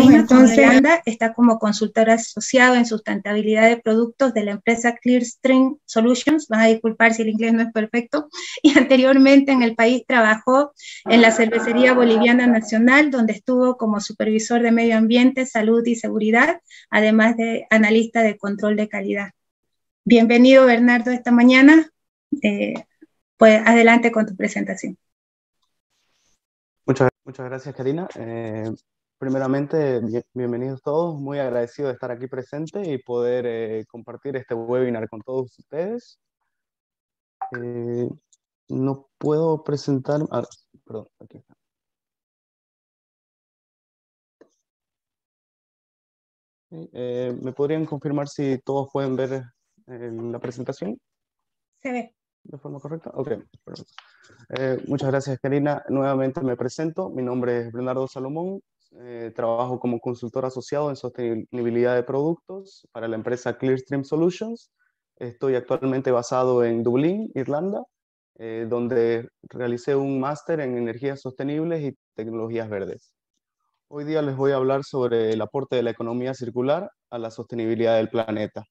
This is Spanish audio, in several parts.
Karina, con Irlanda, está como consultora asociado en sustentabilidad de productos de la empresa Clearstream Solutions. Van a disculpar si el inglés no es perfecto. Y anteriormente en el país trabajó en la Cervecería Boliviana Nacional, donde estuvo como supervisor de medio ambiente, salud y seguridad, además de analista de control de calidad. Bienvenido, Bernardo, esta mañana. Pues adelante con tu presentación. Muchas gracias, Karina. Primeramente, bienvenidos todos. Muy agradecido de estar aquí presente y poder compartir este webinar con todos ustedes. No puedo presentar... perdón, aquí está. ¿Me podrían confirmar si todos pueden ver la presentación? Se ve. ¿De forma correcta? Ok, perfecto. Muchas gracias, Karina. Nuevamente me presento. Mi nombre es Bernardo Salomón. Trabajo como consultor asociado en sostenibilidad de productos para la empresa Clearstream Solutions. Estoy actualmente basado en Dublín, Irlanda, donde realicé un máster en energías sostenibles y tecnologías verdes. Hoy día les voy a hablar sobre el aporte de la economía circular a la sostenibilidad del planeta.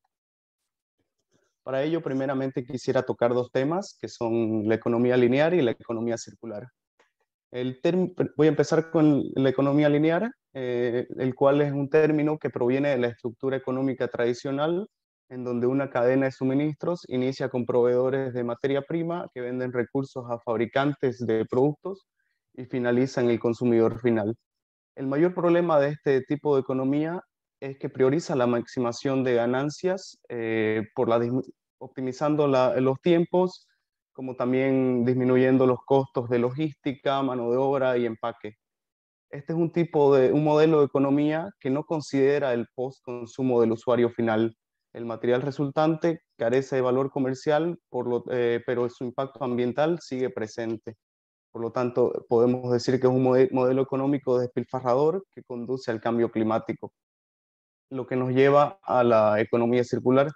Para ello, primeramente quisiera tocar dos temas, que son la economía lineal y la economía circular. Voy a empezar con la economía lineal, el cual es un término que proviene de la estructura económica tradicional, en donde una cadena de suministros inicia con proveedores de materia prima que venden recursos a fabricantes de productos y finaliza en el consumidor final. El mayor problema de este tipo de economía es que prioriza la maximización de ganancias optimizando los tiempos, como también disminuyendo los costos de logística, mano de obra y empaque. Este es un modelo de economía que no considera el post-consumo del usuario final. El material resultante carece de valor comercial, pero su impacto ambiental sigue presente. Por lo tanto, podemos decir que es un modelo económico despilfarrador que conduce al cambio climático, lo que nos lleva a la economía circular.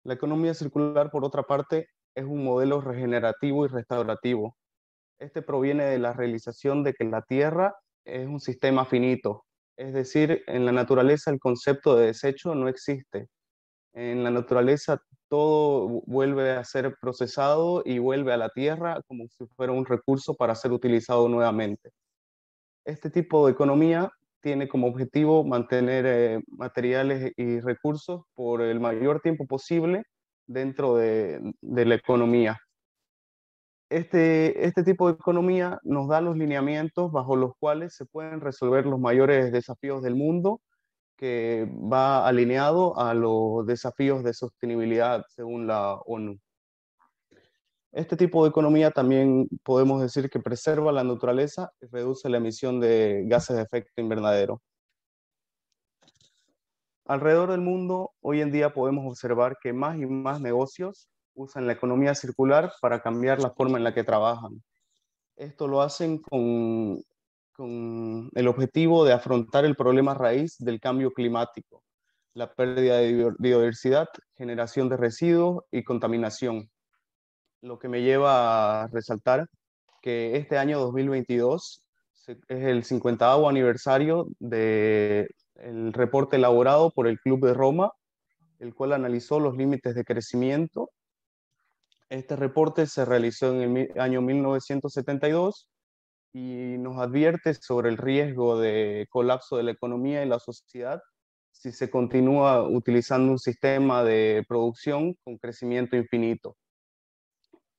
La economía circular, por otra parte, es un modelo regenerativo y restaurativo. Este proviene de la realización de que la Tierra es un sistema finito, es decir, en la naturaleza el concepto de desecho no existe. En la naturaleza todo vuelve a ser procesado y vuelve a la Tierra como si fuera un recurso para ser utilizado nuevamente. Este tipo de economía tiene como objetivo mantener materiales y recursos por el mayor tiempo posible dentro de la economía. Este tipo de economía nos da los lineamientos bajo los cuales se pueden resolver los mayores desafíos del mundo, que va alineado a los desafíos de sostenibilidad según la ONU. Este tipo de economía también podemos decir que preserva la naturaleza y reduce la emisión de gases de efecto invernadero. Alrededor del mundo, hoy en día podemos observar que más y más negocios usan la economía circular para cambiar la forma en la que trabajan. Esto lo hacen con el objetivo de afrontar el problema raíz del cambio climático, la pérdida de biodiversidad, generación de residuos y contaminación. Lo que me lleva a resaltar que este año 2022 es el 50º aniversario del reporte elaborado por el Club de Roma, el cual analizó los límites de crecimiento. Este reporte se realizó en el año 1972 y nos advierte sobre el riesgo de colapso de la economía y la sociedad si se continúa utilizando un sistema de producción con crecimiento infinito,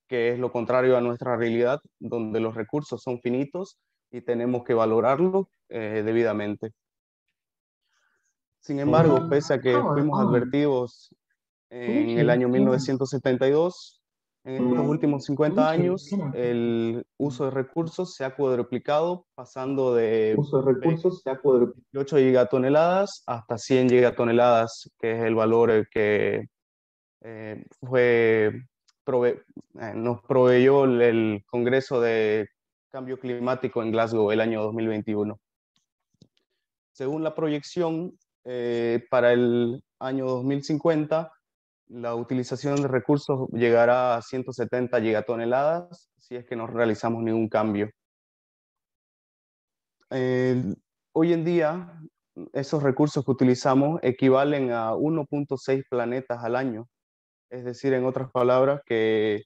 que es lo contrario a nuestra realidad, donde los recursos son finitos y tenemos que valorarlos debidamente. Sin embargo, pese a que fuimos advertidos en el año 1972, en estos últimos 50 años el uso de recursos se ha cuadruplicado, pasando de 28 gigatoneladas hasta 100 gigatoneladas, que es el valor que nos proveyó el Congreso de Cambio Climático en Glasgow el año 2021. Según la proyección, para el año 2050, la utilización de recursos llegará a 170 gigatoneladas si es que no realizamos ningún cambio. Hoy en día, esos recursos que utilizamos equivalen a 1.6 planetas al año. Es decir, en otras palabras, que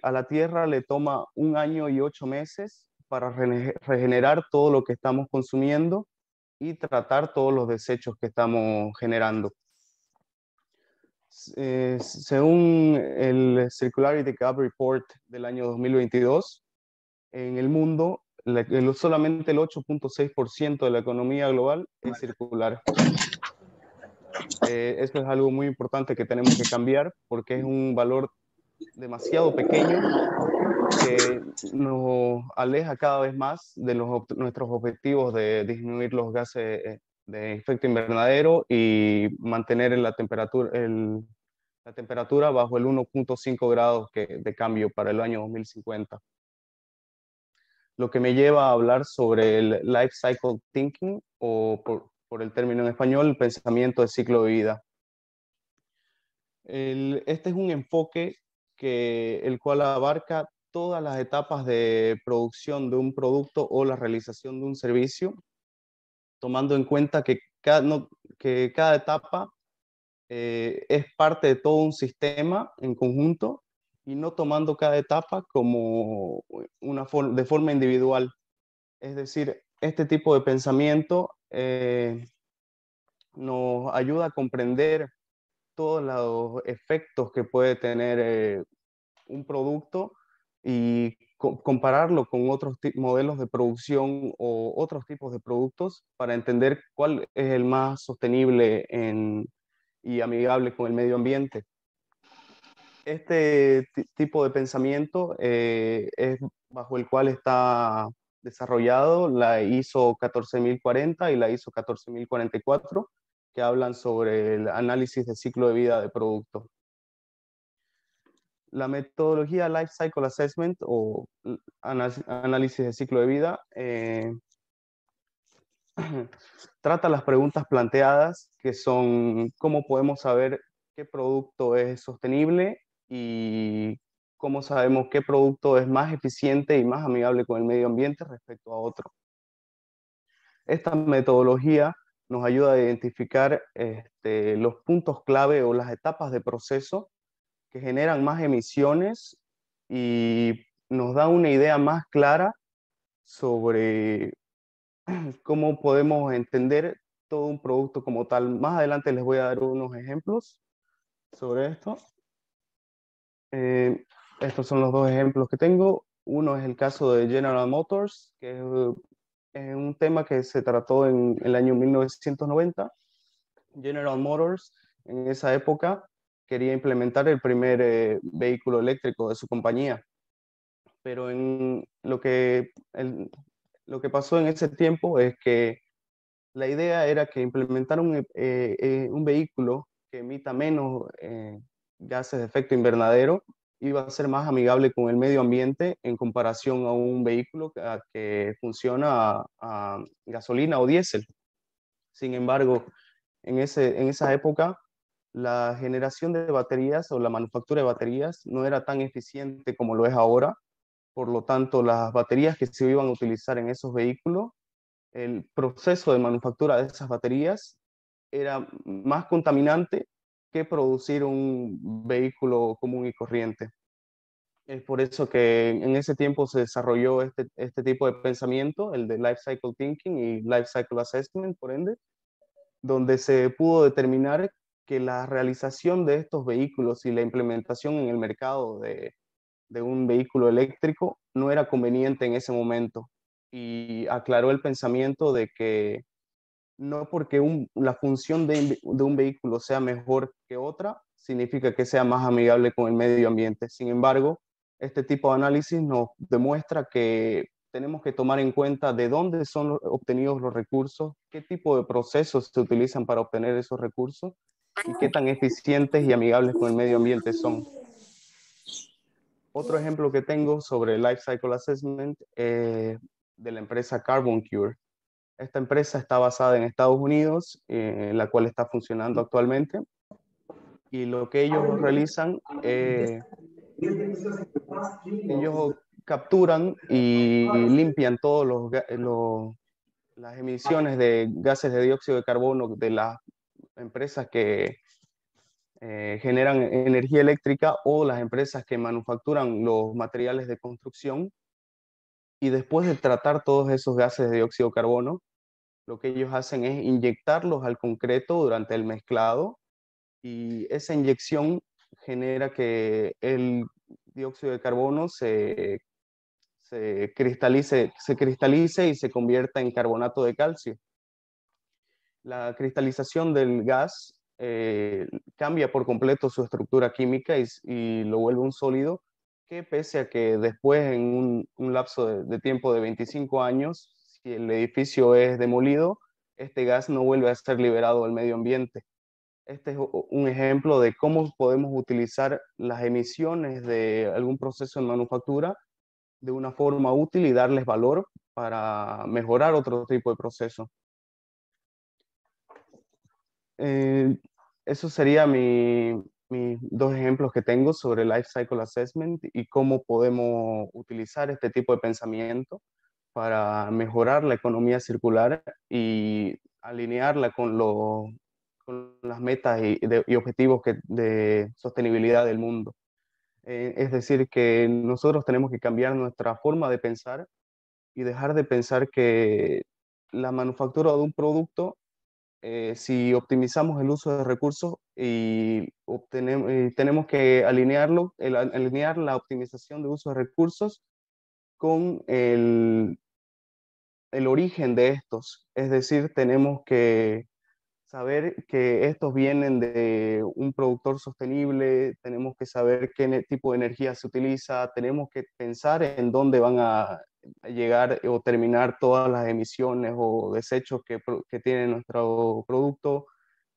a la Tierra le toma 1 año y 8 meses para regenerar todo lo que estamos consumiendo y tratar todos los desechos que estamos generando. Según el Circularity Gap Report del año 2022, en el mundo solamente el 8.6% de la economía global es circular. Esto es algo muy importante que tenemos que cambiar porque es un valor demasiado pequeño que nos aleja cada vez más de nuestros objetivos de disminuir los gases de efecto invernadero y mantener la temperatura bajo el 1.5 grados de cambio para el año 2050. Lo que me lleva a hablar sobre el Life Cycle Thinking, o por el término en español, el pensamiento de ciclo de vida. Este es un enfoque el cual abarca todas las etapas de producción de un producto o la realización de un servicio, tomando en cuenta que cada etapa es parte de todo un sistema en conjunto y no tomando cada etapa como de forma individual. Es decir, este tipo de pensamiento nos ayuda a comprender todos los efectos que puede tener un producto y compararlo con otros modelos de producción o otros tipos de productos para entender cuál es el más sostenible y amigable con el medio ambiente. Este tipo de pensamiento es bajo el cual está desarrollado la ISO 14040 y la ISO 14044, que hablan sobre el análisis de ciclo de vida de productos. La metodología Life Cycle Assessment o análisis de ciclo de vida trata las preguntas planteadas, que son cómo podemos saber qué producto es sostenible y cómo sabemos qué producto es más eficiente y más amigable con el medio ambiente respecto a otro. Esta metodología nos ayuda a identificar los puntos clave o las etapas de proceso que generan más emisiones y nos da una idea más clara sobre cómo podemos entender todo un producto como tal. Más adelante les voy a dar unos ejemplos sobre esto. Estos son los dos ejemplos que tengo. Uno es el caso de General Motors, que es un tema que se trató en el año 1990. General Motors en esa época quería implementar el primer vehículo eléctrico de su compañía, pero lo que pasó en ese tiempo es que la idea era que implementar un vehículo que emita menos gases de efecto invernadero iba a ser más amigable con el medio ambiente en comparación a un vehículo que funciona a gasolina o diésel. Sin embargo, en esa época, la generación de baterías o la manufactura de baterías no era tan eficiente como lo es ahora. Por lo tanto, las baterías que se iban a utilizar en esos vehículos, el proceso de manufactura de esas baterías era más contaminante que producir un vehículo común y corriente. Es por eso que en ese tiempo se desarrolló este tipo de pensamiento, el de Life Cycle Thinking y Life Cycle Assessment, por ende, donde se pudo determinar que la realización de estos vehículos y la implementación en el mercado de un vehículo eléctrico no era conveniente en ese momento. Y aclaró el pensamiento de que no porque la función de un vehículo sea mejor que otra, significa que sea más amigable con el medio ambiente. Sin embargo, este tipo de análisis nos demuestra que tenemos que tomar en cuenta de dónde son obtenidos los recursos, qué tipo de procesos se utilizan para obtener esos recursos y qué tan eficientes y amigables con el medio ambiente son. Otro ejemplo que tengo sobre Life Cycle Assessment de la empresa Carbon Cure. Esta empresa está basada en Estados Unidos, la cual está funcionando actualmente. Y lo que ellos realizan, ellos capturan y limpian todos las emisiones de gases de dióxido de carbono de las empresas que generan energía eléctrica o las empresas que manufacturan los materiales de construcción. Y después de tratar todos esos gases de dióxido de carbono, lo que ellos hacen es inyectarlos al concreto durante el mezclado, y esa inyección genera que el dióxido de carbono se cristalice y se convierta en carbonato de calcio. La cristalización del gas cambia por completo su estructura química y lo vuelve un sólido que, pese a que después en un lapso de tiempo de 25 años, si el edificio es demolido, este gas no vuelve a ser liberado al medio ambiente. Este es un ejemplo de cómo podemos utilizar las emisiones de algún proceso en manufactura de una forma útil y darles valor para mejorar otro tipo de proceso. Eh, Eso sería mis dos ejemplos que tengo sobre Life Cycle Assessment y cómo podemos utilizar este tipo de pensamiento para mejorar la economía circular y alinearla con las metas y objetivos de sostenibilidad del mundo. Es decir, que nosotros tenemos que cambiar nuestra forma de pensar y dejar de pensar que la manufactura de un producto, si optimizamos el uso de recursos tenemos que alinear la optimización de uso de recursos con el origen de estos. Es decir, tenemos que saber que estos vienen de un productor sostenible, tenemos que saber qué tipo de energía se utiliza, tenemos que pensar en dónde van a llegar o terminar todas las emisiones o desechos que tiene nuestro producto,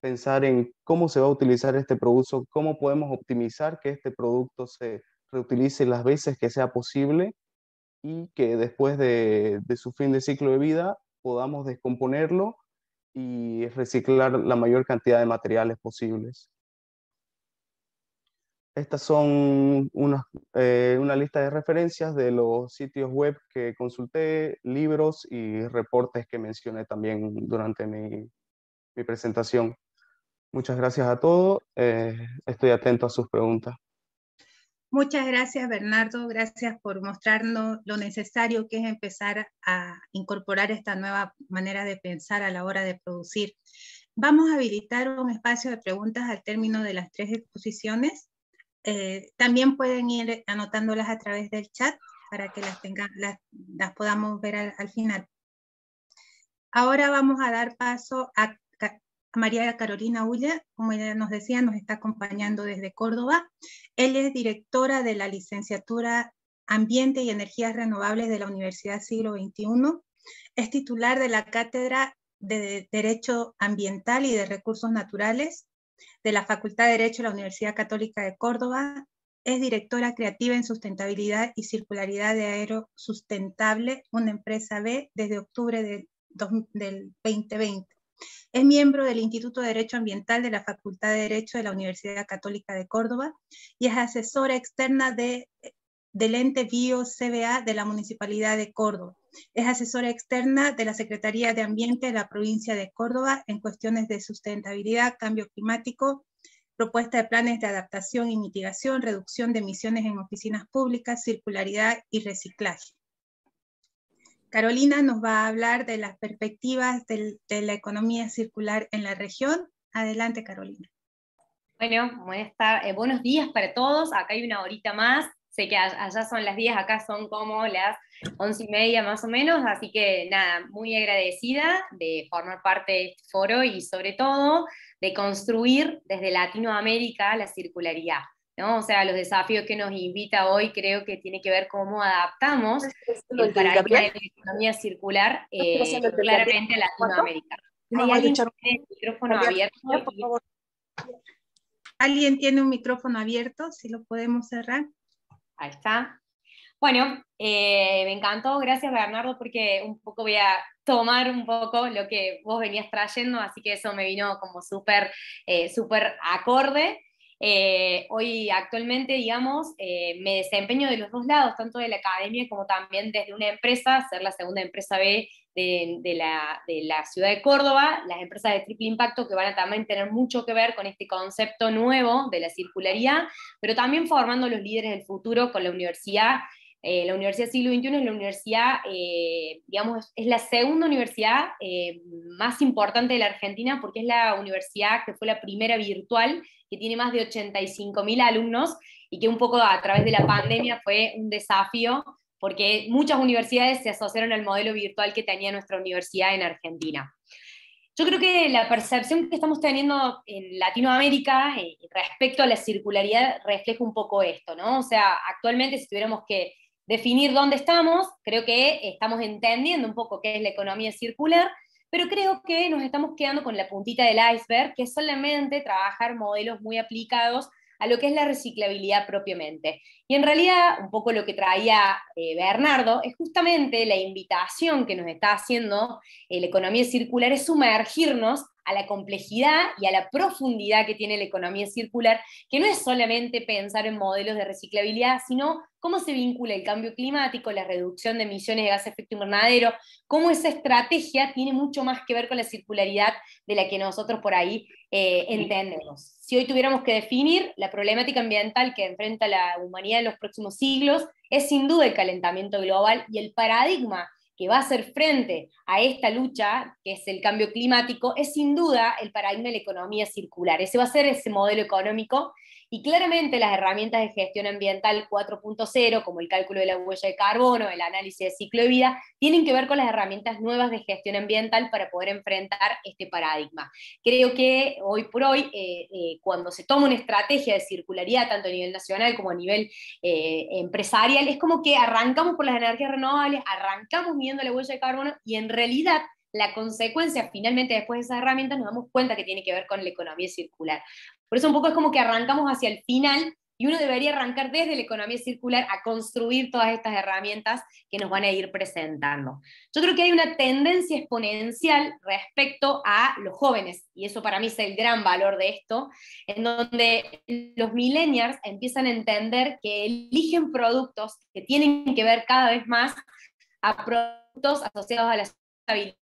pensar en cómo se va a utilizar este producto, cómo podemos optimizar que este producto se reutilice las veces que sea posible y que después de su fin de ciclo de vida podamos descomponerlo y reciclar la mayor cantidad de materiales posibles. Estas son una lista de referencias de los sitios web que consulté, libros y reportes que mencioné también durante mi presentación. Muchas gracias a todos. Estoy atento a sus preguntas. Muchas gracias, Bernardo. Gracias por mostrarnos lo necesario que es empezar a incorporar esta nueva manera de pensar a la hora de producir. Vamos a habilitar un espacio de preguntas al término de las 3 exposiciones. También pueden ir anotándolas a través del chat para que las podamos ver al final. Ahora vamos a dar paso a María Carolina Ulla, como ella nos decía, nos está acompañando desde Córdoba. Ella es directora de la licenciatura Ambiente y Energías Renovables de la Universidad Siglo XXI. Es titular de la Cátedra de Derecho Ambiental y de Recursos Naturales de la Facultad de Derecho de la Universidad Católica de Córdoba. Es directora creativa en sustentabilidad y circularidad de Aero Sustentable, una empresa B, desde octubre del 2020. Es miembro del Instituto de Derecho Ambiental de la Facultad de Derecho de la Universidad Católica de Córdoba y es asesora externa del ente Bio-CBA de la Municipalidad de Córdoba. Es asesora externa de la Secretaría de Ambiente de la provincia de Córdoba en cuestiones de sustentabilidad, cambio climático, propuesta de planes de adaptación y mitigación, reducción de emisiones en oficinas públicas, circularidad y reciclaje. Carolina nos va a hablar de las perspectivas de la economía circular en la región. Adelante, Carolina. Bueno, buenos días para todos. Acá hay una horita más. Sé que allá son las 10, acá son como las 11:30 más o menos, así que nada, muy agradecida de formar parte de este foro y sobre todo de construir desde Latinoamérica la circularidad, ¿no? O sea, los desafíos que nos invita hoy creo que tiene que ver cómo adaptamos el paradigma de la economía circular claramente a Latinoamérica. ¿Hay alguien que tiene el micrófono abierto? Por favor. ¿Alguien tiene un micrófono abierto? Si lo podemos cerrar. Ahí está. Bueno, me encantó, gracias Bernardo, porque un poco voy a tomar un poco lo que vos venías trayendo, así que eso me vino como súper acorde. Hoy actualmente, digamos, me desempeño de los dos lados, tanto de la academia como también desde una empresa, ser la segunda empresa B de la ciudad de Córdoba, las empresas de triple impacto que van a también tener mucho que ver con este concepto nuevo de la circularidad, pero también formando los líderes del futuro con la universidad. La Universidad Siglo XXI es la universidad, digamos, es la segunda universidad más importante de la Argentina, porque es la universidad que fue la primera virtual, que tiene más de 85.000 alumnos, y que un poco a través de la pandemia fue un desafío, porque muchas universidades se asociaron al modelo virtual que tenía nuestra universidad en Argentina. Yo creo que la percepción que estamos teniendo en Latinoamérica respecto a la circularidad refleja un poco esto, ¿no? O sea, actualmente si tuviéramos que definir dónde estamos, creo que estamos entendiendo un poco qué es la economía circular, pero creo que nos estamos quedando con la puntita del iceberg, que es solamente trabajar modelos muy aplicados a lo que es la reciclabilidad propiamente. Y en realidad, un poco lo que traía Bernardo, es justamente la invitación que nos está haciendo la economía circular, es sumergirnos a la complejidad y a la profundidad que tiene la economía circular, que no es solamente pensar en modelos de reciclabilidad, sino cómo se vincula el cambio climático, la reducción de emisiones de gases de efecto invernadero, cómo esa estrategia tiene mucho más que ver con la circularidad de la que nosotros por ahí entendemos. Si hoy tuviéramos que definir la problemática ambiental que enfrenta la humanidad en los próximos siglos, es sin duda el calentamiento global, y el paradigma que va a hacer frente a esta lucha, que es el cambio climático, es sin duda el paradigma de la economía circular. Ese va a ser ese modelo económico, y claramente las herramientas de gestión ambiental 4.0, como el cálculo de la huella de carbono, el análisis de ciclo de vida, tienen que ver con las herramientas nuevas de gestión ambiental para poder enfrentar este paradigma. Creo que hoy por hoy, cuando se toma una estrategia de circularidad, tanto a nivel nacional como a nivel empresarial, es como que arrancamos por las energías renovables, arrancamos midiendo la huella de carbono, y en realidad la consecuencia finalmente después de esas herramientas nos damos cuenta que tiene que ver con la economía circular. Por eso un poco es como que arrancamos hacia el final, y uno debería arrancar desde la economía circular a construir todas estas herramientas que nos van a ir presentando. Yo creo que hay una tendencia exponencial respecto a los jóvenes, y eso para mí es el gran valor de esto, en donde los millennials empiezan a entender que eligen productos que tienen que ver cada vez más a productos asociados a la sustentabilidad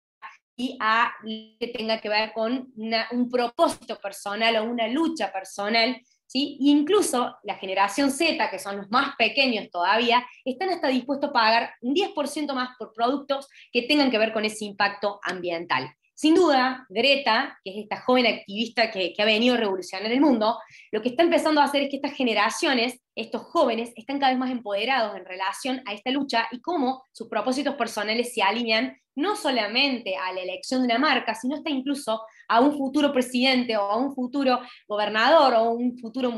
y a que tenga que ver con un propósito personal o una lucha personal, ¿sí? E incluso la generación Z, que son los más pequeños todavía, están hasta dispuestos a pagar un 10% más por productos que tengan que ver con ese impacto ambiental. Sin duda, Greta, que es esta joven activista que ha venido a revolucionar el mundo, lo que está empezando a hacer es que estas generaciones, estos jóvenes, están cada vez más empoderados en relación a esta lucha, y cómo sus propósitos personales se alinean no solamente a la elección de una marca, sino hasta incluso a un futuro presidente o a un futuro gobernador o un futuro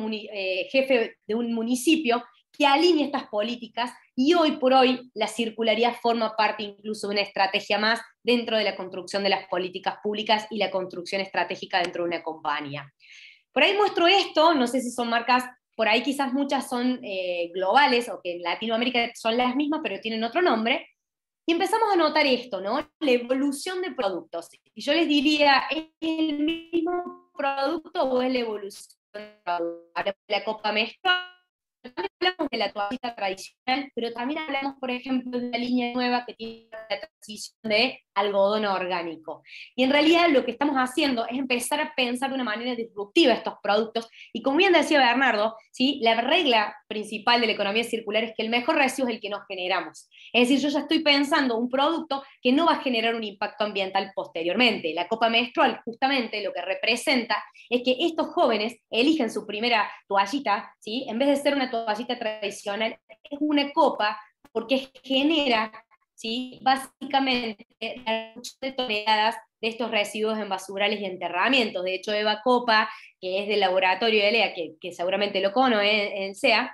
jefe de un municipio que alinee estas políticas. Y hoy por hoy la circularidad forma parte incluso de una estrategia más dentro de la construcción de las políticas públicas y la construcción estratégica dentro de una compañía. Por ahí muestro esto, no sé si son marcas, por ahí quizás muchas son globales, o que en Latinoamérica son las mismas pero tienen otro nombre, y empezamos a notar esto, ¿no? La evolución de productos. Y yo les diría, ¿es el mismo producto o es la evolución del producto? Hablamos de la copa menstrual, también hablamos de la toallita tradicional, pero también hablamos, por ejemplo, de una línea nueva que tiene la transición de algodón orgánico. Y en realidad lo que estamos haciendo es empezar a pensar de una manera disruptiva estos productos, y como bien decía Bernardo, ¿sí? La regla principal de la economía circular es que el mejor residuo es el que nos generamos. Es decir, yo ya estoy pensando un producto que no va a generar un impacto ambiental posteriormente. La copa menstrual justamente lo que representa es que estos jóvenes eligen su primera toallita, ¿sí? En vez de ser una toallita tradicional, es una copa, porque genera, ¿sí? Básicamente la reducción de toneladas de estos residuos en basurales y enterramientos. De hecho, Eva Copa, que es del laboratorio de LEA, que seguramente lo conoce en SEA,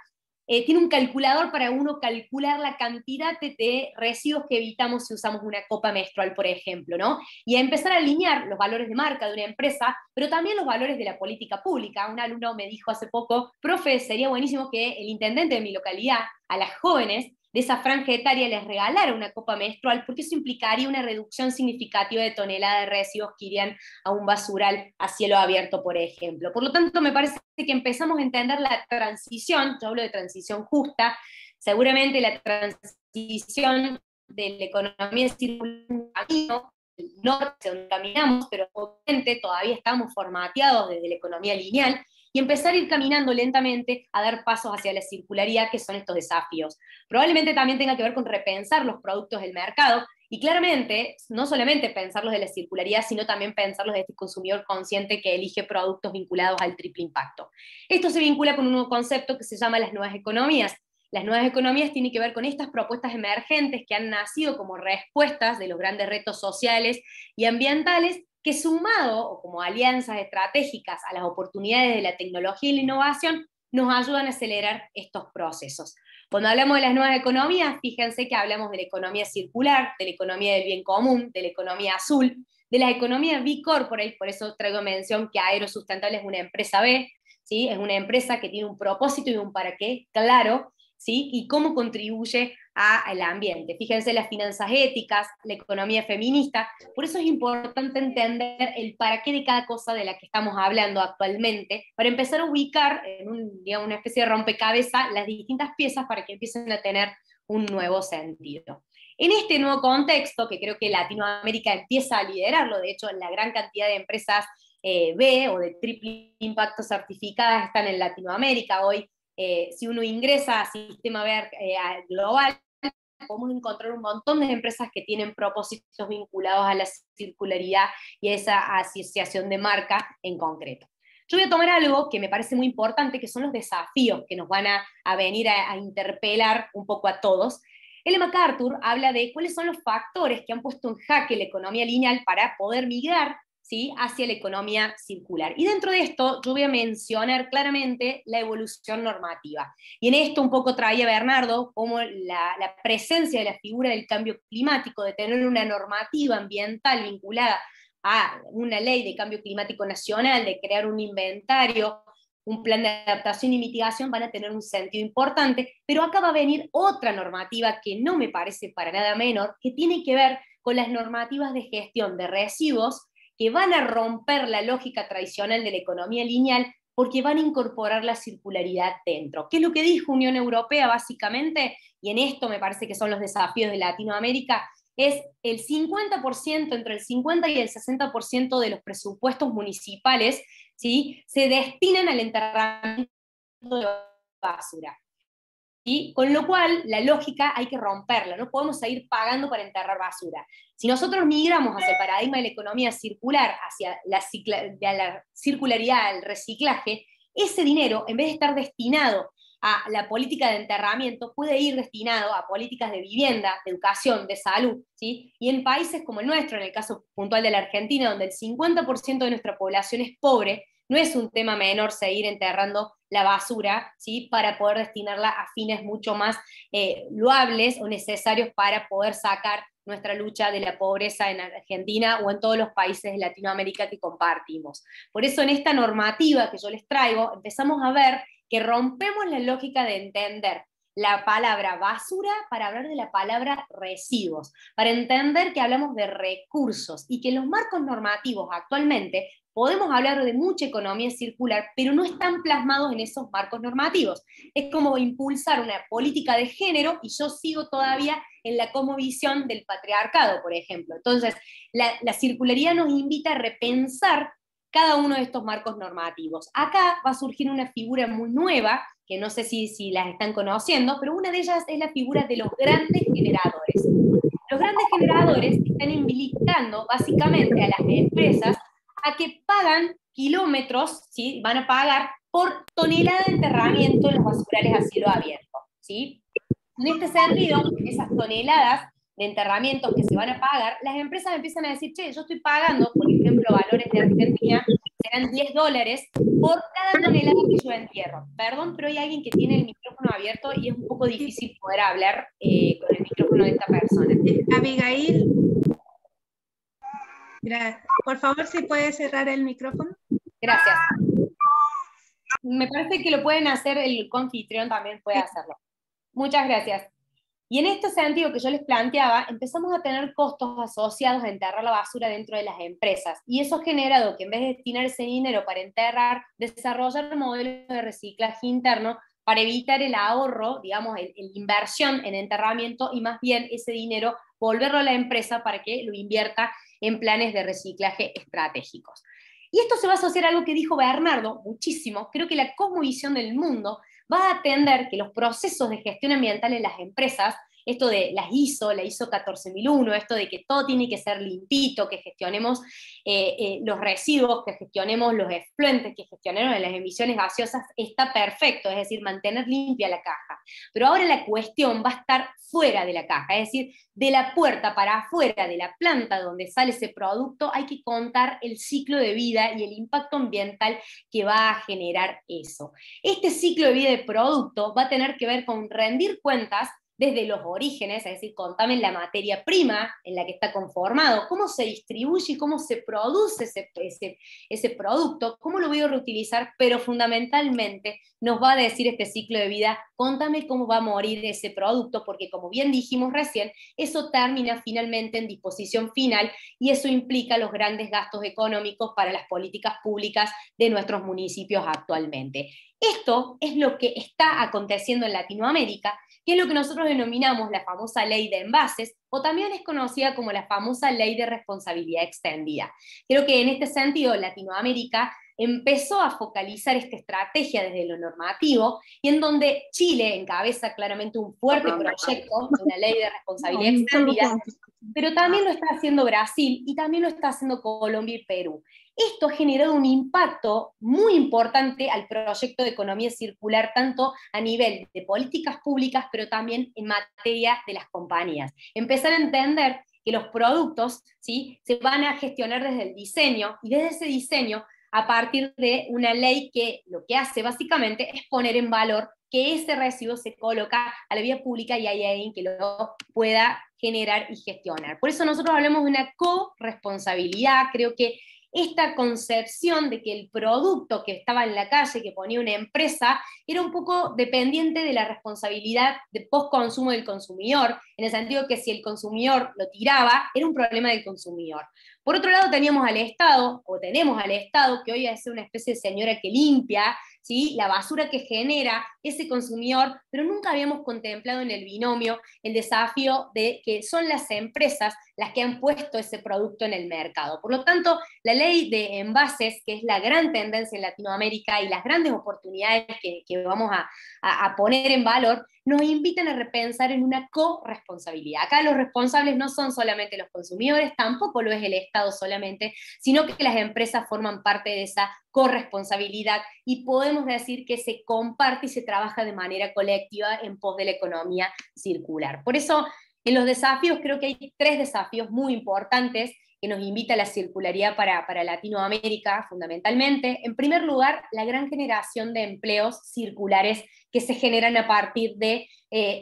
tiene un calculador para uno calcular la cantidad de residuos que evitamos si usamos una copa menstrual, por ejemplo, ¿no? Y a empezar a alinear los valores de marca de una empresa, pero también los valores de la política pública. Un alumno me dijo hace poco, profe, sería buenísimo que el intendente de mi localidad, a las jóvenes, de esa franja etaria les regalara una copa menstrual, porque eso implicaría una reducción significativa de toneladas de residuos que irían a un basural a cielo abierto, por ejemplo. Por lo tanto, me parece que empezamos a entender la transición, yo hablo de transición justa, seguramente la transición de la economía circular es un camino, el norte donde caminamos, pero obviamente todavía estamos formateados desde la economía lineal, y empezar a ir caminando lentamente a dar pasos hacia la circularidad, que son estos desafíos. Probablemente también tenga que ver con repensar los productos del mercado, y claramente, no solamente pensarlos de la circularidad, sino también pensarlos de este consumidor consciente que elige productos vinculados al triple impacto. Esto se vincula con un nuevo concepto que se llama las nuevas economías. Las nuevas economías tienen que ver con estas propuestas emergentes que han nacido como respuestas de los grandes retos sociales y ambientales, que sumado, o como alianzas estratégicas a las oportunidades de la tecnología y la innovación, nos ayudan a acelerar estos procesos. Cuando hablamos de las nuevas economías, fíjense que hablamos de la economía circular, de la economía del bien común, de la economía azul, de la economía B Corporate, por eso traigo mención que Aerosustentable es una empresa B, ¿sí? Es una empresa que tiene un propósito y un para qué claro, ¿sí? Y cómo contribuye al ambiente. Fíjense las finanzas éticas, la economía feminista, por eso es importante entender el para qué de cada cosa de la que estamos hablando actualmente, para empezar a ubicar en digamos, una especie de rompecabezas las distintas piezas para que empiecen a tener un nuevo sentido. En este nuevo contexto, que creo que Latinoamérica empieza a liderarlo, de hecho la gran cantidad de empresas B o de triple impacto certificadas están en Latinoamérica hoy. Si uno ingresa a Sistema B global, podemos encontrar un montón de empresas que tienen propósitos vinculados a la circularidad y a esa asociación de marca en concreto. Yo voy a tomar algo que me parece muy importante, que son los desafíos que nos van a venir a interpelar un poco a todos. Ellen MacArthur habla de cuáles son los factores que han puesto en jaque la economía lineal para poder migrar, ¿sí?, hacia la economía circular. Y dentro de esto yo voy a mencionar claramente la evolución normativa. Y en esto un poco traía Bernardo como la presencia de la figura del cambio climático, de tener una normativa ambiental vinculada a una ley de cambio climático nacional, de crear un inventario, un plan de adaptación y mitigación, van a tener un sentido importante, pero acá va a venir otra normativa que no me parece para nada menor, que tiene que ver con las normativas de gestión de residuos, que van a romper la lógica tradicional de la economía lineal, porque van a incorporar la circularidad dentro. ¿Qué es lo que dijo Unión Europea básicamente? Y en esto me parece que son los desafíos de Latinoamérica, es el 50%, entre el 50 y el 60% de los presupuestos municipales, ¿sí?, se destinan al enterramiento de basura. ¿Sí? Con lo cual, la lógica hay que romperla, no podemos seguir pagando para enterrar basura. Si nosotros migramos hacia el paradigma de la economía circular, hacia la circularidad, al reciclaje, ese dinero, en vez de estar destinado a la política de enterramiento, puede ir destinado a políticas de vivienda, de educación, de salud, ¿sí? Y en países como el nuestro, en el caso puntual de la Argentina, donde el 50% de nuestra población es pobre, no es un tema menor seguir enterrando la basura, ¿sí?, para poder destinarla a fines mucho más loables o necesarios para poder sacar nuestra lucha de la pobreza en Argentina o en todos los países de Latinoamérica que compartimos. Por eso en esta normativa que yo les traigo, empezamos a ver que rompemos la lógica de entender la palabra basura para hablar de la palabra residuos, para entender que hablamos de recursos y que los marcos normativos actualmente podemos hablar de mucha economía circular, pero no están plasmados en esos marcos normativos. Es como impulsar una política de género y yo sigo todavía en la cosmovisión del patriarcado, por ejemplo. Entonces, la circularidad nos invita a repensar cada uno de estos marcos normativos. Acá va a surgir una figura muy nueva, que no sé si las están conociendo, pero una de ellas es la figura de los grandes generadores. Los grandes generadores están invitando básicamente a las empresas a que pagan kilómetros, ¿sí?, van a pagar por tonelada de enterramiento en los basurales a cielo abierto, ¿sí? En este sentido, esas toneladas de enterramientos que se van a pagar, las empresas empiezan a decir, che, yo estoy pagando, por ejemplo, valores de Argentina, serán $10 por cada tonelada que yo entierro. Perdón, pero hay alguien que tiene el micrófono abierto y es un poco difícil poder hablar con el micrófono de esta persona. Abigail, por favor, si puede cerrar el micrófono. Gracias. Me parece que lo pueden hacer, el confitrión también puede hacerlo. Muchas gracias. Y en este sentido que yo les planteaba, empezamos a tener costos asociados a enterrar la basura dentro de las empresas. Y eso ha generado que en vez de destinar ese dinero para enterrar, desarrollar modelos de reciclaje interno para evitar el ahorro, digamos, el inversión en enterramiento, y más bien ese dinero volverlo a la empresa para que lo invierta en planes de reciclaje estratégicos. Y esto se va a asociar a algo que dijo Bernardo muchísimo. Creo que la cosmovisión del mundo va a atender que los procesos de gestión ambiental en las empresas, esto de la ISO 14001, esto de que todo tiene que ser limpito, que gestionemos los residuos, que gestionemos los efluentes, que gestionemos las emisiones gaseosas, está perfecto, es decir, mantener limpia la caja. Pero ahora la cuestión va a estar fuera de la caja, es decir, de la puerta para afuera de la planta donde sale ese producto, hay que contar el ciclo de vida y el impacto ambiental que va a generar eso. Este ciclo de vida de producto va a tener que ver con rendir cuentas desde los orígenes, es decir, contame la materia prima en la que está conformado, cómo se distribuye y cómo se produce ese producto, cómo lo voy a reutilizar, pero fundamentalmente nos va a decir este ciclo de vida, contame cómo va a morir ese producto, porque como bien dijimos recién, eso termina finalmente en disposición final, y eso implica los grandes gastos económicos para las políticas públicas de nuestros municipios actualmente. Esto es lo que está aconteciendo en Latinoamérica, que es lo que nosotros denominamos la famosa ley de envases, o también es conocida como la famosa ley de responsabilidad extendida. Creo que en este sentido Latinoamérica empezó a focalizar esta estrategia desde lo normativo, y en donde Chile encabeza claramente un fuerte proyecto de una ley de responsabilidad extendida, pero también lo está haciendo Brasil y también lo está haciendo Colombia y Perú. Esto ha generado un impacto muy importante al proyecto de economía circular, tanto a nivel de políticas públicas, pero también en materia de las compañías. Empezar a entender que los productos, ¿sí?, se van a gestionar desde el diseño, y desde ese diseño, a partir de una ley que lo que hace básicamente es poner en valor que ese residuo se coloca a la vía pública y hay alguien que lo pueda generar y gestionar. Por eso nosotros hablamos de una corresponsabilidad. Creo que esta concepción de que el producto que estaba en la calle, que ponía una empresa, era un poco dependiente de la responsabilidad de post-consumo del consumidor, en el sentido que si el consumidor lo tiraba, era un problema del consumidor. Por otro lado teníamos al Estado, o tenemos al Estado, que hoy es una especie de señora que limpia, ¿sí?, la basura que genera ese consumidor, pero nunca habíamos contemplado en el binomio el desafío de que son las empresas las que han puesto ese producto en el mercado. Por lo tanto, la ley de envases, que es la gran tendencia en Latinoamérica y las grandes oportunidades que vamos a poner en valor, nos invitan a repensar en una corresponsabilidad. Acá los responsables no son solamente los consumidores, tampoco lo es el Estado solamente, sino que las empresas forman parte de esa corresponsabilidad, y podemos decir que se comparte y se trabaja de manera colectiva en pos de la economía circular. Por eso, en los desafíos, creo que hay 3 desafíos muy importantes que nos invita la circularidad para Latinoamérica, fundamentalmente. En primer lugar, la gran generación de empleos circulares que se generan a partir de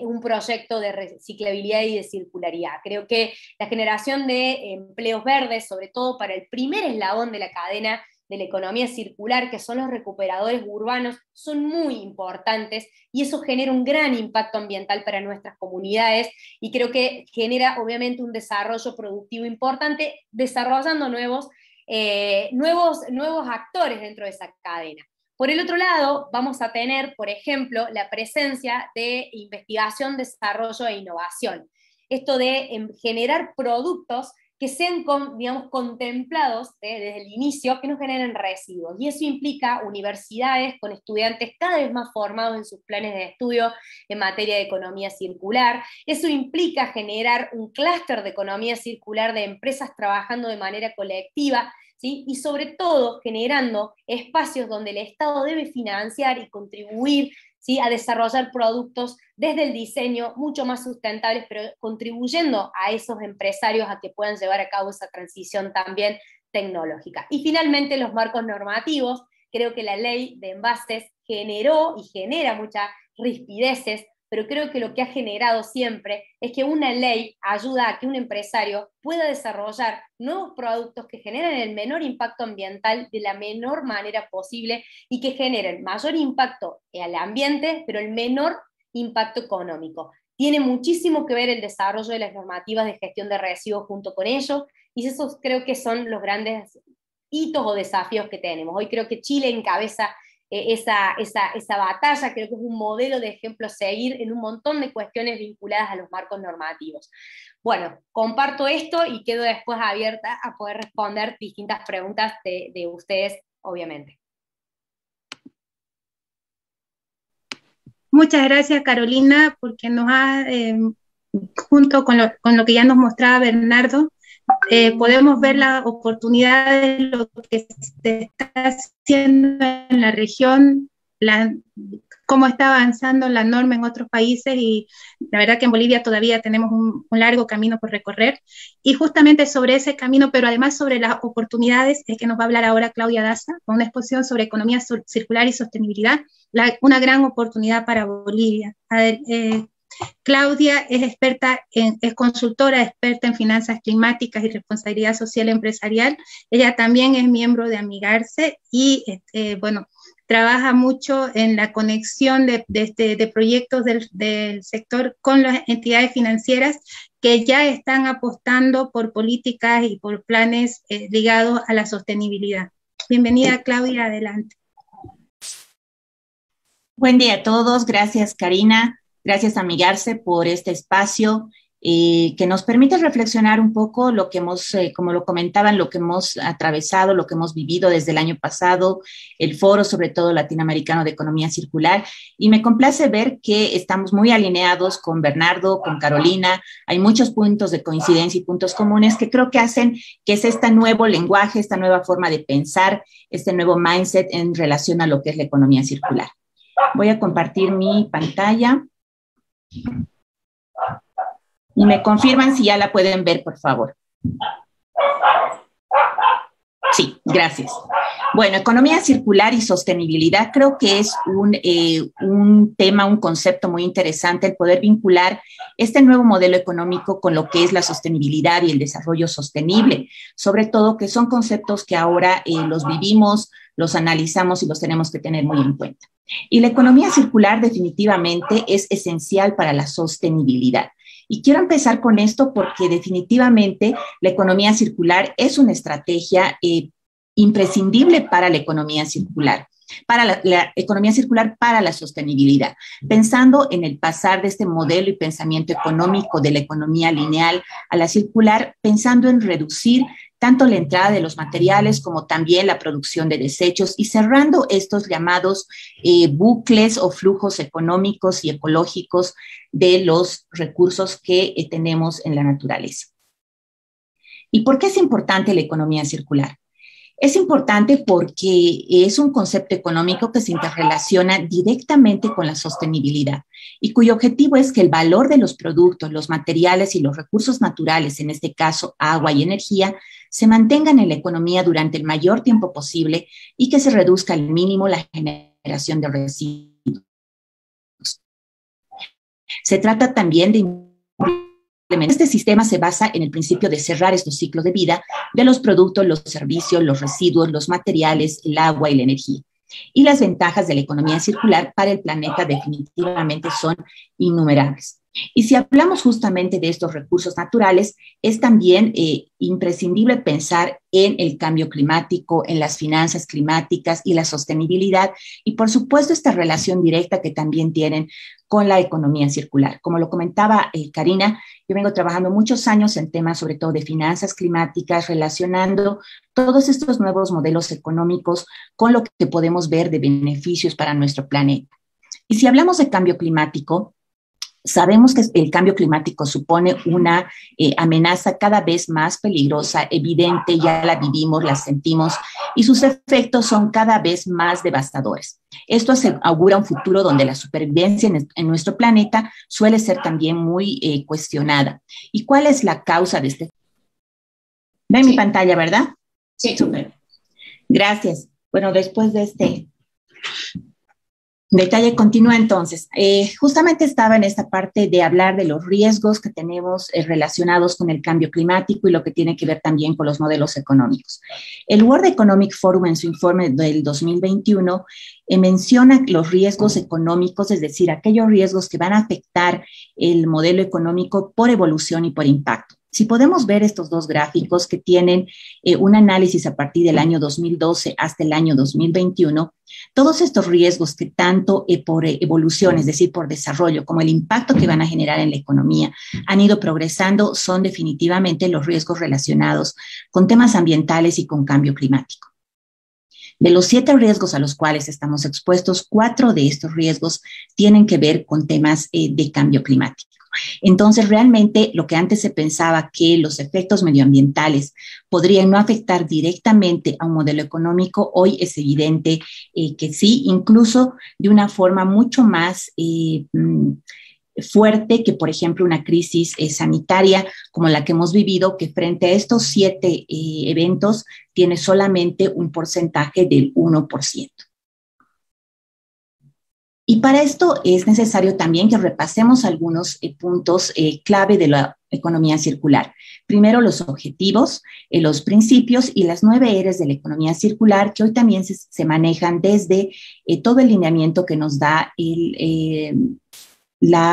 un proyecto de reciclabilidad y de circularidad. Creo que la generación de empleos verdes, sobre todo para el primer eslabón de la cadena de la economía circular, que son los recuperadores urbanos, son muy importantes, y eso genera un gran impacto ambiental para nuestras comunidades, y creo que genera obviamente un desarrollo productivo importante, desarrollando nuevos actores dentro de esa cadena. Por el otro lado, vamos a tener, por ejemplo, la presencia de investigación, desarrollo e innovación. Esto de generar productos que sean, digamos, contemplados desde el inicio, que no generen residuos. Y eso implica universidades con estudiantes cada vez más formados en sus planes de estudio en materia de economía circular. Eso implica generar un clúster de economía circular de empresas trabajando de manera colectiva, ¿sí?, y sobre todo generando espacios donde el Estado debe financiar y contribuir, ¿sí?, a desarrollar productos desde el diseño mucho más sustentables, pero contribuyendo a esos empresarios a que puedan llevar a cabo esa transición también tecnológica. Y finalmente, los marcos normativos. Creo que la ley de envases generó y genera muchas rispideces, pero creo que lo que ha generado siempre es que una ley ayuda a que un empresario pueda desarrollar nuevos productos que generen el menor impacto ambiental de la menor manera posible, y que generen mayor impacto al ambiente, pero el menor impacto económico. tiene muchísimo que ver el desarrollo de las normativas de gestión de residuos junto con ello, y esos creo que son los grandes hitos o desafíos que tenemos. Hoy creo que Chile encabeza esa batalla, creo que es un modelo de ejemplo a seguir en un montón de cuestiones vinculadas a los marcos normativos. Bueno, comparto esto y quedo después abierta a poder responder distintas preguntas de ustedes, obviamente. Muchas gracias, Carolina, porque nos ha, junto con lo que ya nos mostraba Bernardo, podemos ver la oportunidad de lo que se está haciendo en la región, cómo está avanzando la norma en otros países, y la verdad que en Bolivia todavía tenemos un largo camino por recorrer, y justamente sobre ese camino, pero además sobre las oportunidades, es que nos va a hablar ahora Claudia Daza, con una exposición sobre economía circular y sostenibilidad, una gran oportunidad para Bolivia. A ver, Claudia es consultora experta en finanzas climáticas y responsabilidad social empresarial. Ella también es miembro de Amigarse y, bueno, trabaja mucho en la conexión de proyectos del sector con las entidades financieras que ya están apostando por políticas y por planes ligados a la sostenibilidad. Bienvenida, Claudia, adelante. Buen día a todos, gracias Karina, gracias Amigarse por este espacio que nos permite reflexionar un poco lo que hemos, como lo comentaban, lo que hemos atravesado, lo que hemos vivido desde el año pasado, el foro sobre todo latinoamericano de economía circular, y me complace ver que estamos muy alineados con Bernardo, con Carolina, hay muchos puntos de coincidencia y puntos comunes que creo que hacen que es este nuevo lenguaje, esta nueva forma de pensar, este nuevo mindset en relación a lo que es la economía circular. Voy a compartir mi pantalla. Y me confirman si ya la pueden ver, por favor. Sí, gracias. Bueno, economía circular y sostenibilidad creo que es un tema, un concepto muy interesante, el poder vincular este nuevo modelo económico con lo que es la sostenibilidad y el desarrollo sostenible, sobre todo que son conceptos que ahora los vivimos, los analizamos y los tenemos que tener muy en cuenta. Y la economía circular definitivamente es esencial para la sostenibilidad. Y quiero empezar con esto porque definitivamente la economía circular es una estrategia imprescindible para la economía circular, para la economía circular para la sostenibilidad, pensando en el pasar de este modelo y pensamiento económico de la economía lineal a la circular, pensando en reducir tanto la entrada de los materiales como también la producción de desechos y cerrando estos llamados bucles o flujos económicos y ecológicos de los recursos que tenemos en la naturaleza. ¿Y por qué es importante la economía circular? Es importante porque es un concepto económico que se interrelaciona directamente con la sostenibilidad y cuyo objetivo es que el valor de los productos, los materiales y los recursos naturales, en este caso agua y energía, se mantengan en la economía durante el mayor tiempo posible y que se reduzca al mínimo la generación de residuos. Se trata también de este sistema se basa en el principio de cerrar estos ciclos de vida de los productos, los servicios, los residuos, los materiales, el agua y la energía. Y las ventajas de la economía circular para el planeta definitivamente son innumerables. Y si hablamos justamente de estos recursos naturales, es también imprescindible pensar en el cambio climático, en las finanzas climáticas y la sostenibilidad, y por supuesto esta relación directa que también tienen con la economía circular. Como lo comentaba Karina, yo vengo trabajando muchos años en temas sobre todo de finanzas climáticas, relacionando todos estos nuevos modelos económicos con lo que podemos ver de beneficios para nuestro planeta. Y si hablamos de cambio climático, sabemos que el cambio climático supone una amenaza cada vez más peligrosa, evidente, ya la vivimos, la sentimos, y sus efectos son cada vez más devastadores. Esto augura un futuro donde la supervivencia en nuestro planeta suele ser también muy cuestionada. ¿Y cuál es la causa de este? ¿Ven mi pantalla, verdad? Sí. Súper. Gracias. Bueno, después de este Detalle continúa entonces. Justamente estaba en esta parte de hablar de los riesgos que tenemos relacionados con el cambio climático y lo que tiene que ver también con los modelos económicos. El World Economic Forum en su informe del 2021 menciona los riesgos económicos, es decir, aquellos riesgos que van a afectar el modelo económico por evolución y por impacto. Si podemos ver estos dos gráficos que tienen un análisis a partir del año 2012 hasta el año 2021, todos estos riesgos que tanto por evolución, es decir, por desarrollo, como el impacto que van a generar en la economía, han ido progresando, son definitivamente los riesgos relacionados con temas ambientales y con cambio climático. De los 7 riesgos a los cuales estamos expuestos, 4 de estos riesgos tienen que ver con temas de cambio climático. Entonces, realmente lo que antes se pensaba que los efectos medioambientales podrían no afectar directamente a un modelo económico, hoy es evidente que sí, incluso de una forma mucho más fuerte que, por ejemplo, una crisis sanitaria como la que hemos vivido, que frente a estos 7 eventos tiene solamente un porcentaje del 1%. Y para esto es necesario también que repasemos algunos puntos clave de la economía circular. Primero, los objetivos, los principios y las 9 R's de la economía circular, que hoy también se manejan desde todo el lineamiento que nos da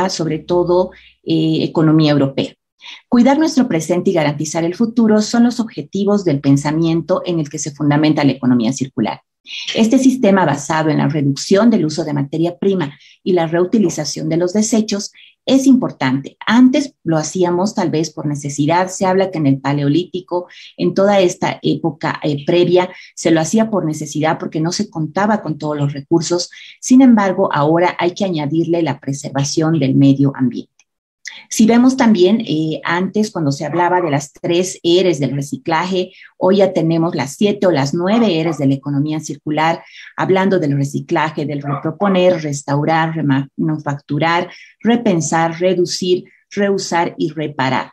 sobre todo, economía europea. Cuidar nuestro presente y garantizar el futuro son los objetivos del pensamiento en el que se fundamenta la economía circular. Este sistema basado en la reducción del uso de materia prima y la reutilización de los desechos es importante. Antes lo hacíamos tal vez por necesidad. Se habla que en el Paleolítico, en toda esta época previa, se lo hacía por necesidad porque no se contaba con todos los recursos. Sin embargo, ahora hay que añadirle la preservación del medio ambiente. Si vemos también, antes cuando se hablaba de las 3 R's del reciclaje, hoy ya tenemos las 7 o las 9 R's de la economía circular, hablando del reciclaje, del reproponer, restaurar, remanufacturar, repensar, reducir, reusar y reparar.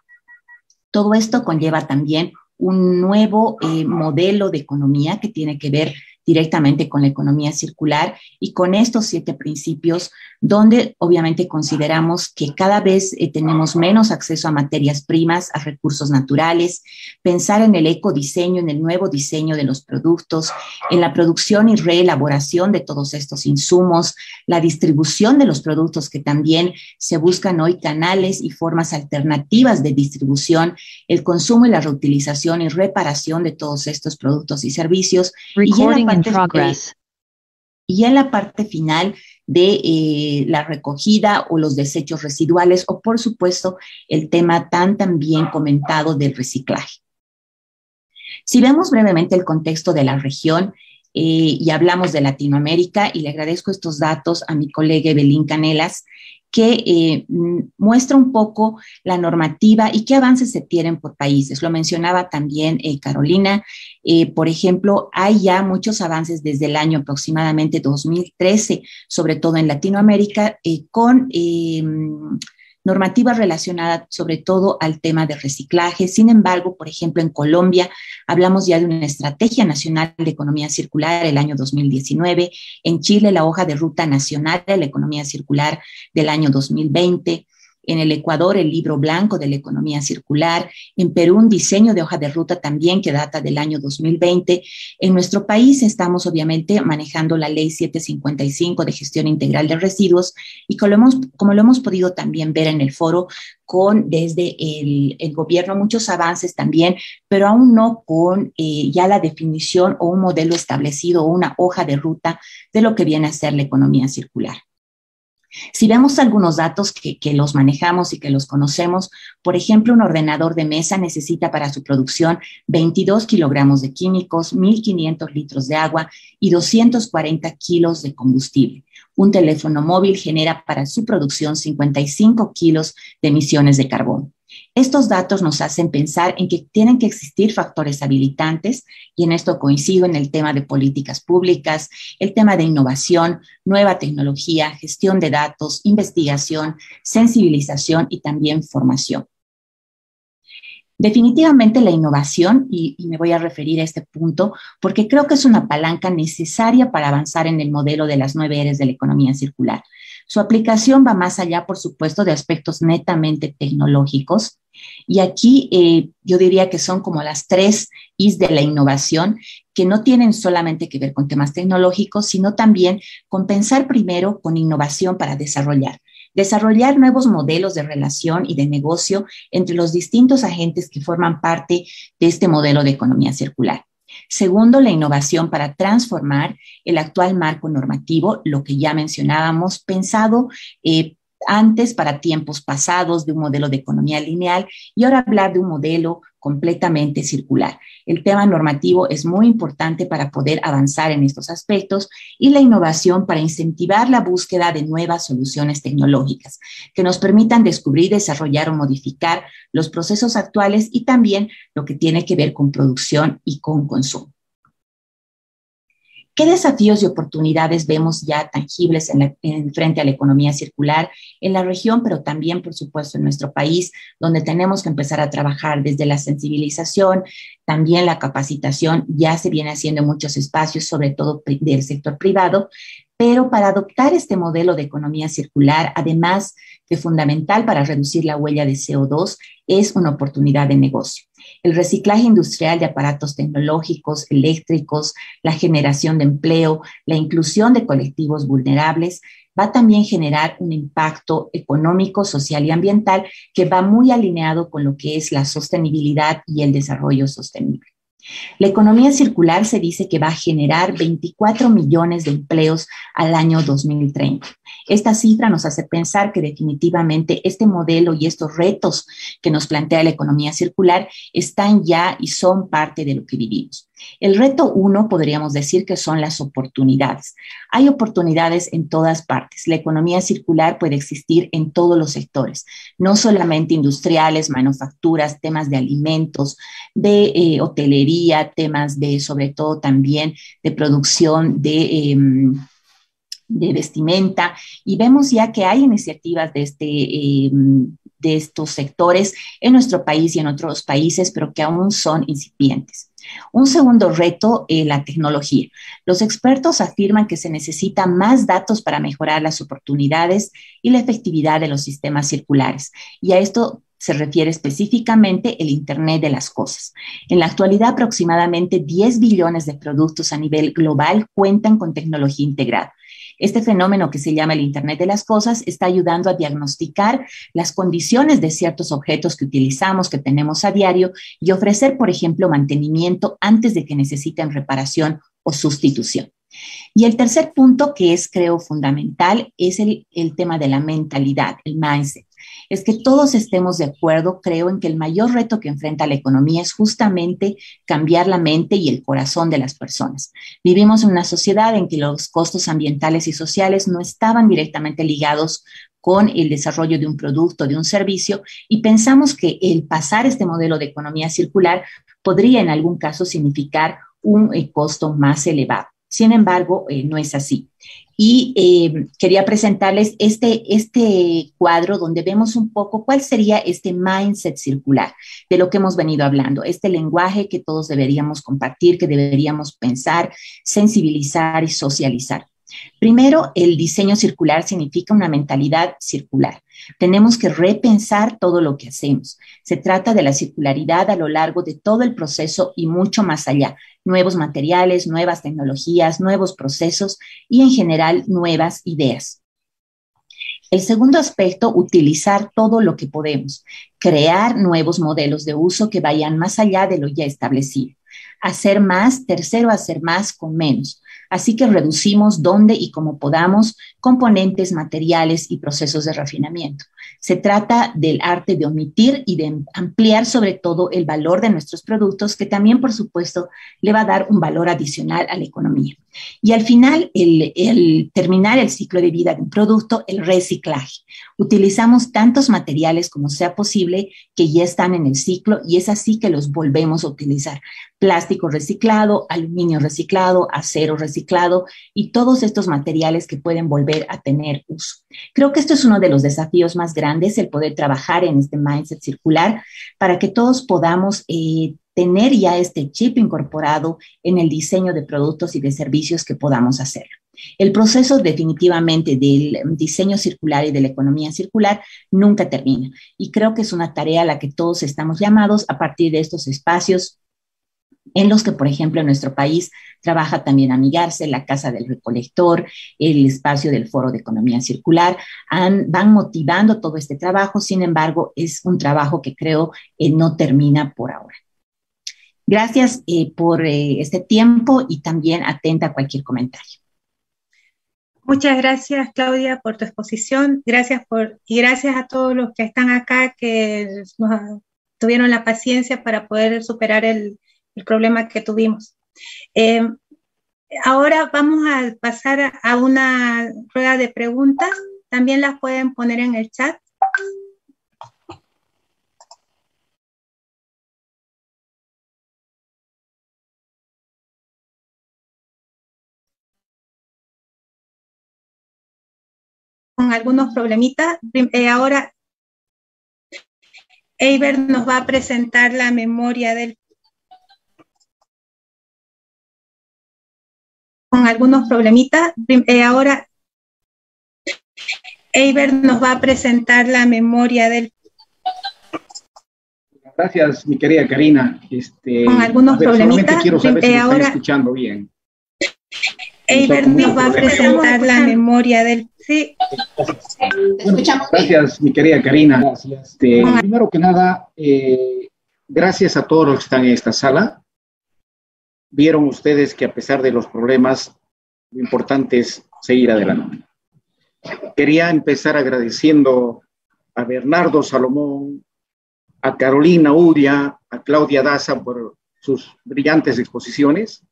Todo esto conlleva también un nuevo modelo de economía que tiene que ver directamente con la economía circular y con estos 7 principios, donde obviamente consideramos que cada vez tenemos menos acceso a materias primas, a recursos naturales, pensar en el ecodiseño, en el nuevo diseño de los productos, en la producción y reelaboración de todos estos insumos, la distribución de los productos, que también se buscan hoy canales y formas alternativas de distribución, el consumo y la reutilización y reparación de todos estos productos y servicios. Y en la parte final de la recogida o los desechos residuales o, por supuesto, el tema también comentado del reciclaje. Si vemos brevemente el contexto de la región y hablamos de Latinoamérica, y le agradezco estos datos a mi colega Evelyn Canelas, que muestra un poco la normativa y qué avances se tienen por países. Lo mencionaba también Carolina. Por ejemplo, hay ya muchos avances desde el año aproximadamente 2013, sobre todo en Latinoamérica, con normativa relacionada sobre todo al tema de reciclaje. Sin embargo, por ejemplo, en Colombia hablamos ya de una estrategia nacional de economía circular el año 2019, en Chile la hoja de ruta nacional de la economía circular del año 2020, en el Ecuador el libro blanco de la economía circular, en Perú un diseño de hoja de ruta también que data del año 2020. En nuestro país estamos obviamente manejando la ley 755 de gestión integral de residuos y como lo hemos podido también ver en el foro, con desde el gobierno muchos avances también, pero aún no con ya la definición o un modelo establecido o una hoja de ruta de lo que viene a ser la economía circular. Si vemos algunos datos que los manejamos y que los conocemos, por ejemplo, un ordenador de mesa necesita para su producción 22 kilogramos de químicos, 1.500 litros de agua y 240 kilos de combustible. Un teléfono móvil genera para su producción 55 kilos de emisiones de carbono. Estos datos nos hacen pensar en que tienen que existir factores habilitantes, y en esto coincido en el tema de políticas públicas, el tema de innovación, nueva tecnología, gestión de datos, investigación, sensibilización y también formación. Definitivamente la innovación, y me voy a referir a este punto, porque creo que es una palanca necesaria para avanzar en el modelo de las 9 Rs de la economía circular. Su aplicación va más allá, por supuesto, de aspectos netamente tecnológicos. Y aquí yo diría que son como las 3 Is de la innovación, que no tienen solamente que ver con temas tecnológicos, sino también con pensar primero con innovación para desarrollar nuevos modelos de relación y de negocio entre los distintos agentes que forman parte de este modelo de economía circular. Segundo, la innovación para transformar el actual marco normativo, lo que ya mencionábamos, pensado antes para tiempos pasados de un modelo de economía lineal y ahora hablar de un modelo completamente circular. El tema normativo es muy importante para poder avanzar en estos aspectos y la innovación para incentivar la búsqueda de nuevas soluciones tecnológicas que nos permitan descubrir, desarrollar o modificar los procesos actuales y también lo que tiene que ver con producción y con consumo. ¿Qué desafíos y oportunidades vemos ya tangibles frente a la economía circular en la región, pero también, por supuesto, en nuestro país, donde tenemos que empezar a trabajar desde la sensibilización, también la capacitación, ya se viene haciendo en muchos espacios, sobre todo del sector privado, pero para adoptar este modelo de economía circular, además de fundamental para reducir la huella de CO2, es una oportunidad de negocio. El reciclaje industrial de aparatos tecnológicos, eléctricos, la generación de empleo, la inclusión de colectivos vulnerables, va a también generar un impacto económico, social y ambiental que va muy alineado con lo que es la sostenibilidad y el desarrollo sostenible. La economía circular se dice que va a generar 24 millones de empleos al año 2030. Esta cifra nos hace pensar que definitivamente este modelo y estos retos que nos plantea la economía circular están ya y son parte de lo que vivimos. El reto 1 podríamos decir que son las oportunidades. Hay oportunidades en todas partes. La economía circular puede existir en todos los sectores, no solamente industriales, manufacturas, temas de alimentos, de hotelería, temas de, sobre todo también, de producción de vestimenta, y vemos ya que hay iniciativas de estos sectores en nuestro país y en otros países, pero que aún son incipientes. Un segundo reto, la tecnología. Los expertos afirman que se necesita más datos para mejorar las oportunidades y la efectividad de los sistemas circulares, y a esto se refiere específicamente el Internet de las cosas. En la actualidad, aproximadamente 10 billones de productos a nivel global cuentan con tecnología integrada. Este fenómeno que se llama el Internet de las cosas está ayudando a diagnosticar las condiciones de ciertos objetos que utilizamos, que tenemos a diario, y ofrecer, por ejemplo, mantenimiento antes de que necesiten reparación o sustitución. Y el tercer punto, que es, creo, fundamental, es el tema de la mentalidad, el mindset. Es que todos estemos de acuerdo, creo, en que el mayor reto que enfrenta la economía es justamente cambiar la mente y el corazón de las personas. Vivimos en una sociedad en que los costos ambientales y sociales no estaban directamente ligados con el desarrollo de un producto, de un servicio, y pensamos que el pasar este modelo de economía circular podría en algún caso significar un costo más elevado. Sin embargo, no es así. Y quería presentarles este cuadro donde vemos un poco cuál sería este mindset circular de lo que hemos venido hablando, este lenguaje que todos deberíamos compartir, que deberíamos pensar, sensibilizar y socializar. Primero, el diseño circular significa una mentalidad circular. Tenemos que repensar todo lo que hacemos. Se trata de la circularidad a lo largo de todo el proceso y mucho más allá. Nuevos materiales, nuevas tecnologías, nuevos procesos y en general nuevas ideas. El segundo aspecto, utilizar todo lo que podemos. Crear nuevos modelos de uso que vayan más allá de lo ya establecido. Hacer más, tercero, hacer más con menos. Así que reducimos donde y como podamos componentes, materiales y procesos de refinamiento. Se trata del arte de omitir y de ampliar sobre todo el valor de nuestros productos, que también, por supuesto, le va a dar un valor adicional a la economía. Y al final, el terminar el ciclo de vida de un producto, el reciclaje. Utilizamos tantos materiales como sea posible que ya están en el ciclo y es así que los volvemos a utilizar. Plástico reciclado, aluminio reciclado, acero reciclado y todos estos materiales que pueden volver a tener uso. Creo que esto es uno de los desafíos más más grande es el poder trabajar en este mindset circular para que todos podamos tener ya este chip incorporado en el diseño de productos y de servicios que podamos hacer. El proceso definitivamente del diseño circular y de la economía circular nunca termina. Y creo que es una tarea a la que todos estamos llamados a partir de estos espacios en los que, por ejemplo, en nuestro país trabaja también Amigarse, la Casa del Recolector, el espacio del Foro de Economía Circular, van motivando todo este trabajo. Sin embargo, es un trabajo que creo no termina por ahora. Gracias por este tiempo y también atenta a cualquier comentario. Muchas gracias, Claudia, por tu exposición. Gracias a todos los que están acá, que tuvieron la paciencia para poder superar el problema que tuvimos. Ahora vamos a pasar a una rueda de preguntas. También las pueden poner en el chat. Con algunos problemitas. Ahora Eiber nos va a presentar la memoria del... Con algunos problemitas. Ahora Eiber nos va a presentar la memoria del... Gracias, mi querida Karina. Con algunos problemitas. Quiero saber si me están escuchando bien. Eiber nos va a presentar la memoria del... Sí. Gracias, mi querida Karina. Gracias. Primero que nada, gracias a todos los que están en esta sala. Vieron ustedes que a pesar de los problemas, lo importante es seguir adelante. Quería empezar agradeciendo a Bernardo Salomón, a Carolina Uria, a Claudia Daza por sus brillantes exposiciones.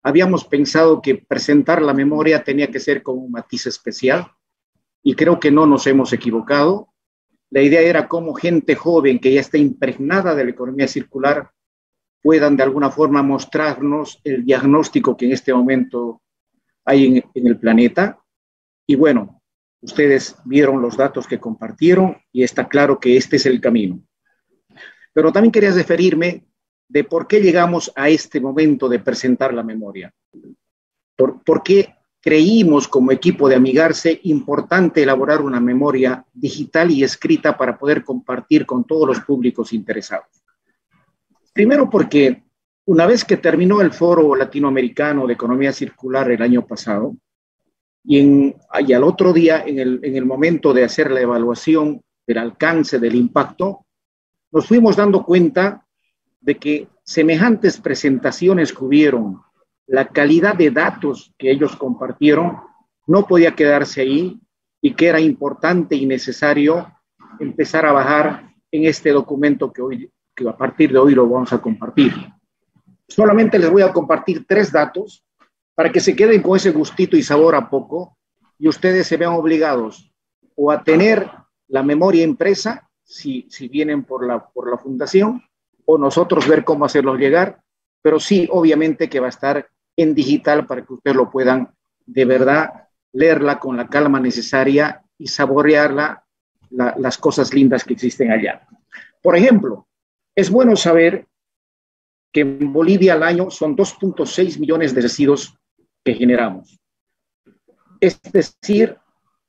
Habíamos pensado que presentar la memoria tenía que ser con un matiz especial y creo que no nos hemos equivocado. La idea era cómo gente joven que ya está impregnada de la economía circular puedan de alguna forma mostrarnos el diagnóstico que en este momento hay en el planeta. Y bueno, ustedes vieron los datos que compartieron y está claro que este es el camino. Pero también quería referirme de por qué llegamos a este momento de presentar la memoria. ¿Por qué creímos como equipo de Amigarse importante elaborar una memoria digital y escrita para poder compartir con todos los públicos interesados? Primero porque una vez que terminó el Foro Latinoamericano de Economía Circular el año pasado, y al otro día, en el momento de hacer la evaluación del alcance del impacto, nos fuimos dando cuenta de que semejantes presentaciones que hubieron, la calidad de datos que ellos compartieron, no podía quedarse ahí y que era importante y necesario empezar a bajar en este documento que a partir de hoy lo vamos a compartir. Solamente les voy a compartir 3 datos para que se queden con ese gustito y sabor a poco y ustedes se vean obligados o a tener la memoria impresa, si vienen por la fundación, o nosotros ver cómo hacerlo llegar, pero sí, obviamente que va a estar en digital para que ustedes lo puedan de verdad leerla con la calma necesaria y saborearla, las cosas lindas que existen allá. Por ejemplo, es bueno saber que en Bolivia al año son 2.6 millones de residuos que generamos. Es decir,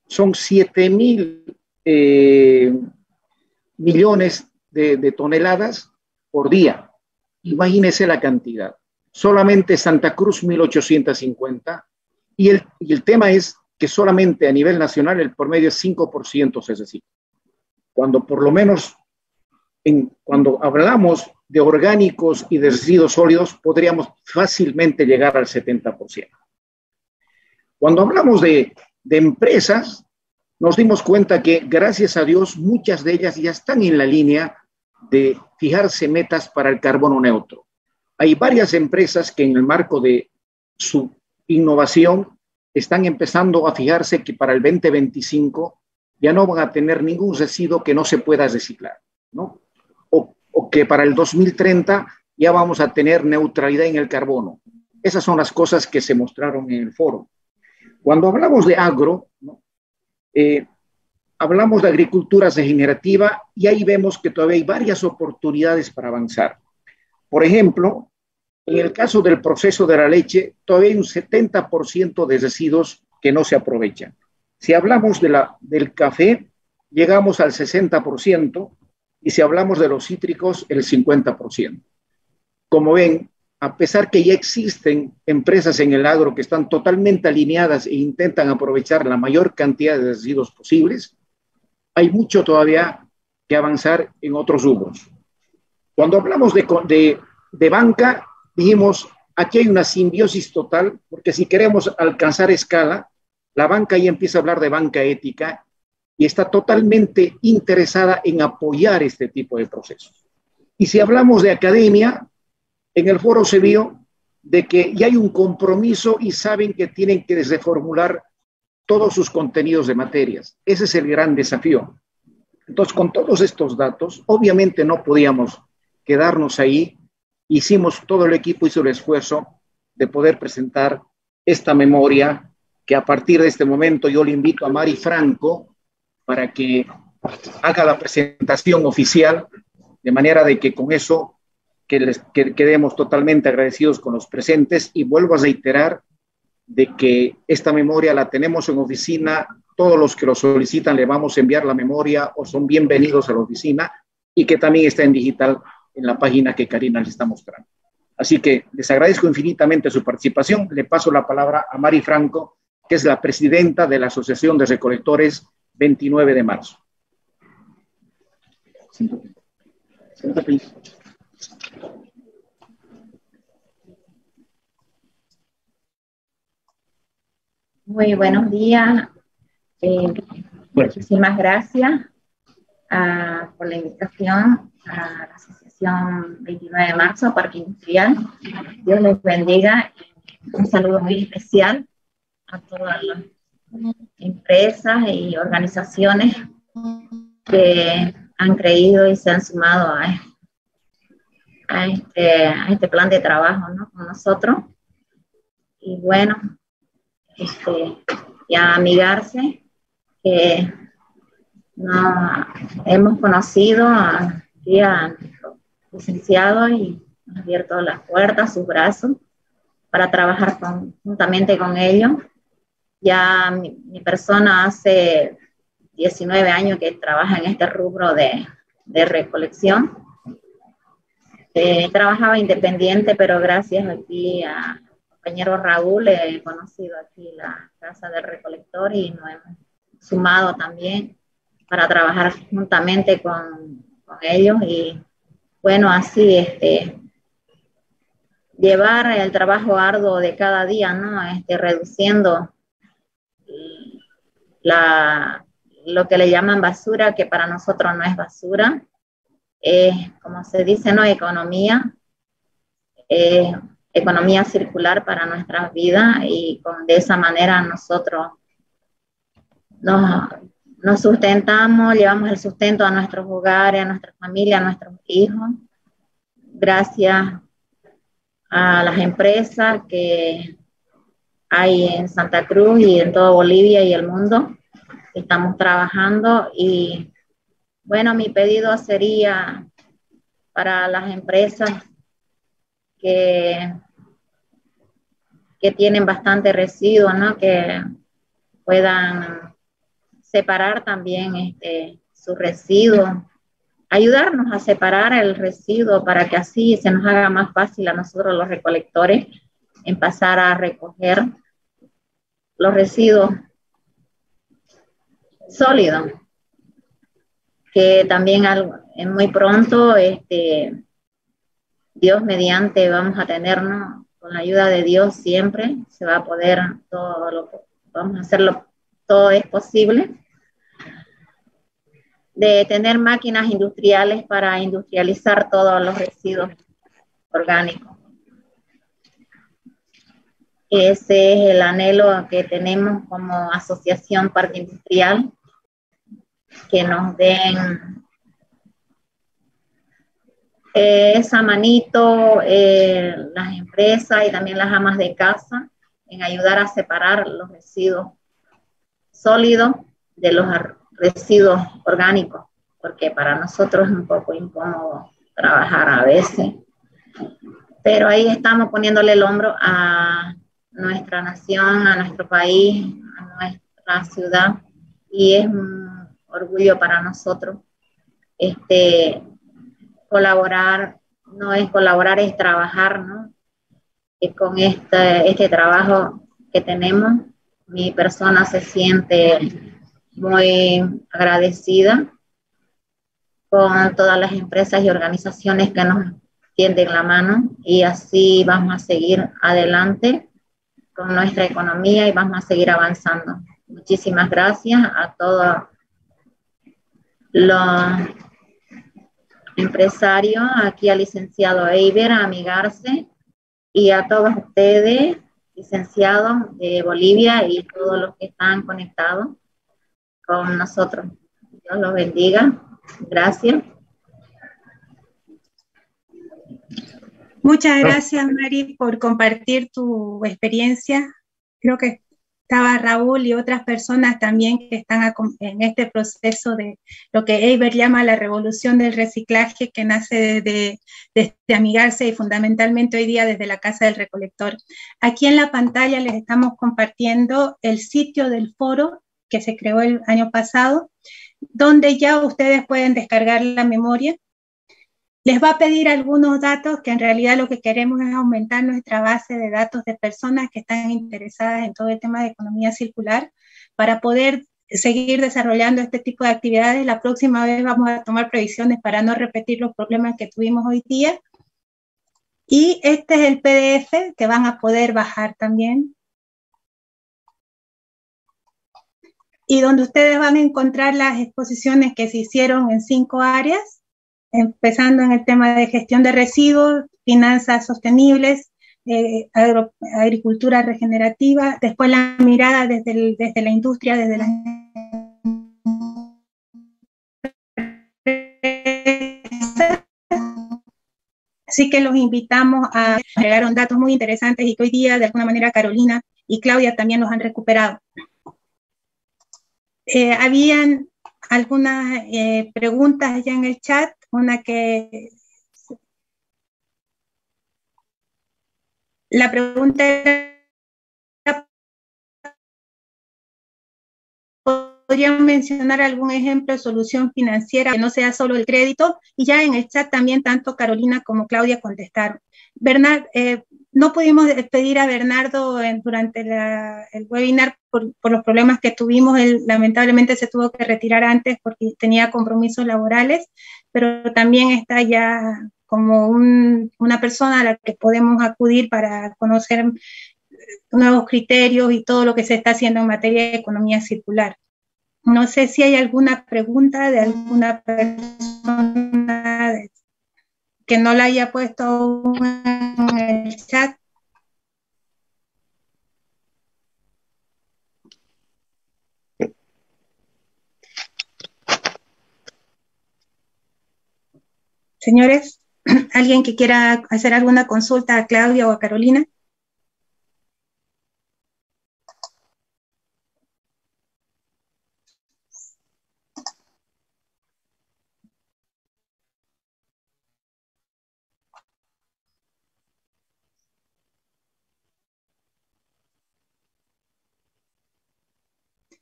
son 7.000 millones de toneladas por día. Imagínense la cantidad. Solamente Santa Cruz 1.850 y el tema es que solamente a nivel nacional el promedio es 5% se recicla. Cuando por lo menos cuando hablamos de orgánicos y de residuos sólidos podríamos fácilmente llegar al 70%. Cuando hablamos de empresas, nos dimos cuenta que gracias a Dios muchas de ellas ya están en la línea de fijarse metas para el carbono neutro. Hay varias empresas que en el marco de su innovación están empezando a fijarse que para el 2025 ya no van a tener ningún residuo que no se pueda reciclar, ¿no? O que para el 2030 ya vamos a tener neutralidad en el carbono. Esas son las cosas que se mostraron en el foro. Cuando hablamos de agro, ¿no? hablamos de agricultura regenerativa y ahí vemos que todavía hay varias oportunidades para avanzar. Por ejemplo, en el caso del proceso de la leche, todavía hay un 70% de residuos que no se aprovechan. Si hablamos del café, llegamos al 60%, y si hablamos de los cítricos, el 50%. Como ven, a pesar que ya existen empresas en el agro que están totalmente alineadas e intentan aprovechar la mayor cantidad de residuos posibles, hay mucho todavía que avanzar en otros rubros. Cuando hablamos de banca, dijimos, aquí hay una simbiosis total, porque si queremos alcanzar escala, la banca ya empieza a hablar de banca ética y está totalmente interesada en apoyar este tipo de procesos. Y si hablamos de academia, en el foro se vio de que ya hay un compromiso y saben que tienen que reformular todos sus contenidos de materias. Ese es el gran desafío. Entonces, con todos estos datos, obviamente no podíamos quedarnos ahí. Hicimos, todo el equipo hizo el esfuerzo de poder presentar esta memoria, que a partir de este momento yo le invito a Mari Franco para que haga la presentación oficial, de manera de que con eso quedemos totalmente agradecidos con los presentes. Y vuelvo a reiterar de que esta memoria la tenemos en oficina, todos los que lo solicitan le vamos a enviar la memoria o son bienvenidos a la oficina, y que también está en digital en la página que Karina les está mostrando. Así que les agradezco infinitamente su participación. Le paso la palabra a Mari Franco, que es la presidenta de la Asociación de Recolectores 29 de marzo. Muy buenos días. Muchísimas gracias por la invitación a la Asociación 29 de marzo, Parque Industrial. Dios les bendiga. Un saludo muy especial a todas las empresas y organizaciones que han creído y se han sumado a este plan de trabajo, ¿no?, con nosotros. Y bueno, ya amigarse, que no, hemos conocido aquí a nuestro licenciado y nos ha abierto las puertas, sus brazos, para trabajar juntamente con ellos. Ya mi persona hace 19 años que trabaja en este rubro de recolección. Trabajaba independiente, pero gracias aquí a compañero Raúl he conocido aquí la Casa del Recolector y nos hemos sumado también para trabajar juntamente con ellos. Y bueno, así llevar el trabajo arduo de cada día, ¿no?, reduciendo lo que le llaman basura, que para nosotros no es basura, como se dice, ¿no?, economía circular para nuestras vidas, y de esa manera nosotros nos sustentamos, llevamos el sustento a nuestros hogares, a nuestra familia, a nuestros hijos, gracias a las empresas que hay en Santa Cruz y en toda Bolivia y el mundo. Estamos trabajando. Y bueno, mi pedido sería para las empresas que tienen bastante residuos, ¿no?, que puedan separar también sus residuos, ayudarnos a separar el residuo para que así se nos haga más fácil a nosotros los recolectores en pasar a recoger los residuos sólidos, que también muy pronto, Dios mediante, vamos a tener, ¿no?, con la ayuda de Dios siempre se va a poder vamos a hacerlo, todo es posible, de tener máquinas industriales para industrializar todos los residuos orgánicos. Ese es el anhelo que tenemos como Asociación Parque Industrial, que nos den esa manito, las empresas y también las amas de casa, en ayudar a separar los residuos sólidos de los residuos orgánicos, porque para nosotros es un poco incómodo trabajar a veces. Pero ahí estamos poniéndole el hombro a nuestra nación, a nuestro país, a nuestra ciudad, y es un orgullo para nosotros. Colaborar, no es colaborar, es trabajar, ¿no? Y con este trabajo que tenemos, mi persona se siente muy agradecida con todas las empresas y organizaciones que nos tienden la mano, y así vamos a seguir adelante con nuestra economía y vamos a seguir avanzando. Muchísimas gracias a todos los empresarios, aquí al licenciado Eiber, a Amigarse, y a todos ustedes, licenciados de Bolivia y todos los que están conectados con nosotros. Dios los bendiga. Gracias. Muchas gracias, Mari, por compartir tu experiencia. Creo que estaba Raúl y otras personas también que están en este proceso de lo que Eiber llama la revolución del reciclaje, que nace desde Amigarse y fundamentalmente hoy día desde la Casa del Recolector. Aquí en la pantalla les estamos compartiendo el sitio del foro que se creó el año pasado, donde ya ustedes pueden descargar la memoria. Les va a pedir algunos datos que en realidad lo que queremos es aumentar nuestra base de datos de personas que están interesadas en todo el tema de economía circular para poder seguir desarrollando este tipo de actividades. La próxima vez vamos a tomar previsiones para no repetir los problemas que tuvimos hoy día. Y este es el PDF que van a poder bajar también. Y donde ustedes van a encontrar las exposiciones que se hicieron en 5 áreas, empezando en el tema de gestión de residuos, finanzas sostenibles, agricultura regenerativa, después la mirada desde la industria, desde la... Así que los invitamos a agregar datos muy interesantes y que hoy día de alguna manera Carolina y Claudia también los han recuperado. Habían algunas preguntas ya en el chat, una que... La pregunta era, ¿podrían mencionar algún ejemplo de solución financiera que no sea solo el crédito? Y ya en el chat también tanto Carolina como Claudia contestaron. Bernard, no pudimos despedir a Bernardo durante el webinar por los problemas que tuvimos. Él lamentablemente se tuvo que retirar antes porque tenía compromisos laborales, pero también está ya como una persona a la que podemos acudir para conocer nuevos criterios y todo lo que se está haciendo en materia de economía circular. No sé si hay alguna pregunta de alguna persona que no la haya puesto en el chat. Señores, ¿alguien que quiera hacer alguna consulta a Claudia o a Carolina?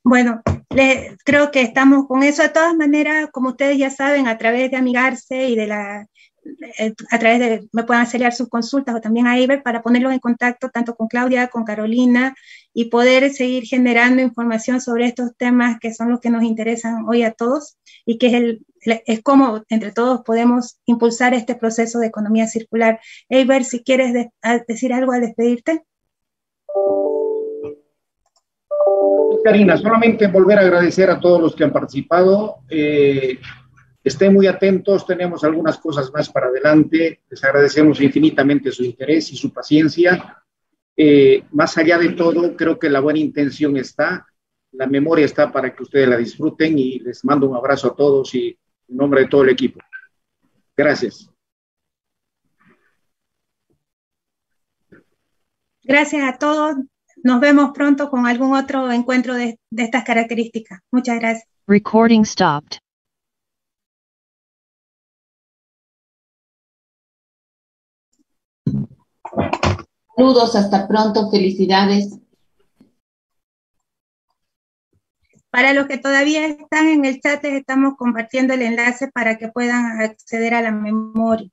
Bueno, creo que estamos con eso. De todas maneras, como ustedes ya saben, a través de Amigarse y a través de, me pueden hacer sus consultas o también a Eiber para ponerlos en contacto tanto con Claudia, con Carolina y poder seguir generando información sobre estos temas que son los que nos interesan hoy a todos y que es cómo entre todos podemos impulsar este proceso de economía circular. Eiber, si quieres decir algo al despedirte. Karina, solamente volver a agradecer a todos los que han participado. Estén muy atentos, tenemos algunas cosas más para adelante. Les agradecemos infinitamente su interés y su paciencia. Más allá de todo, creo que la buena intención está, la memoria está para que ustedes la disfruten y les mando un abrazo a todos y en nombre de todo el equipo. Gracias. Gracias a todos. Nos vemos pronto con algún otro encuentro de estas características. Muchas gracias. Recording stopped. Saludos, hasta pronto, felicidades. Para los que todavía están en el chat, les estamos compartiendo el enlace para que puedan acceder a la memoria.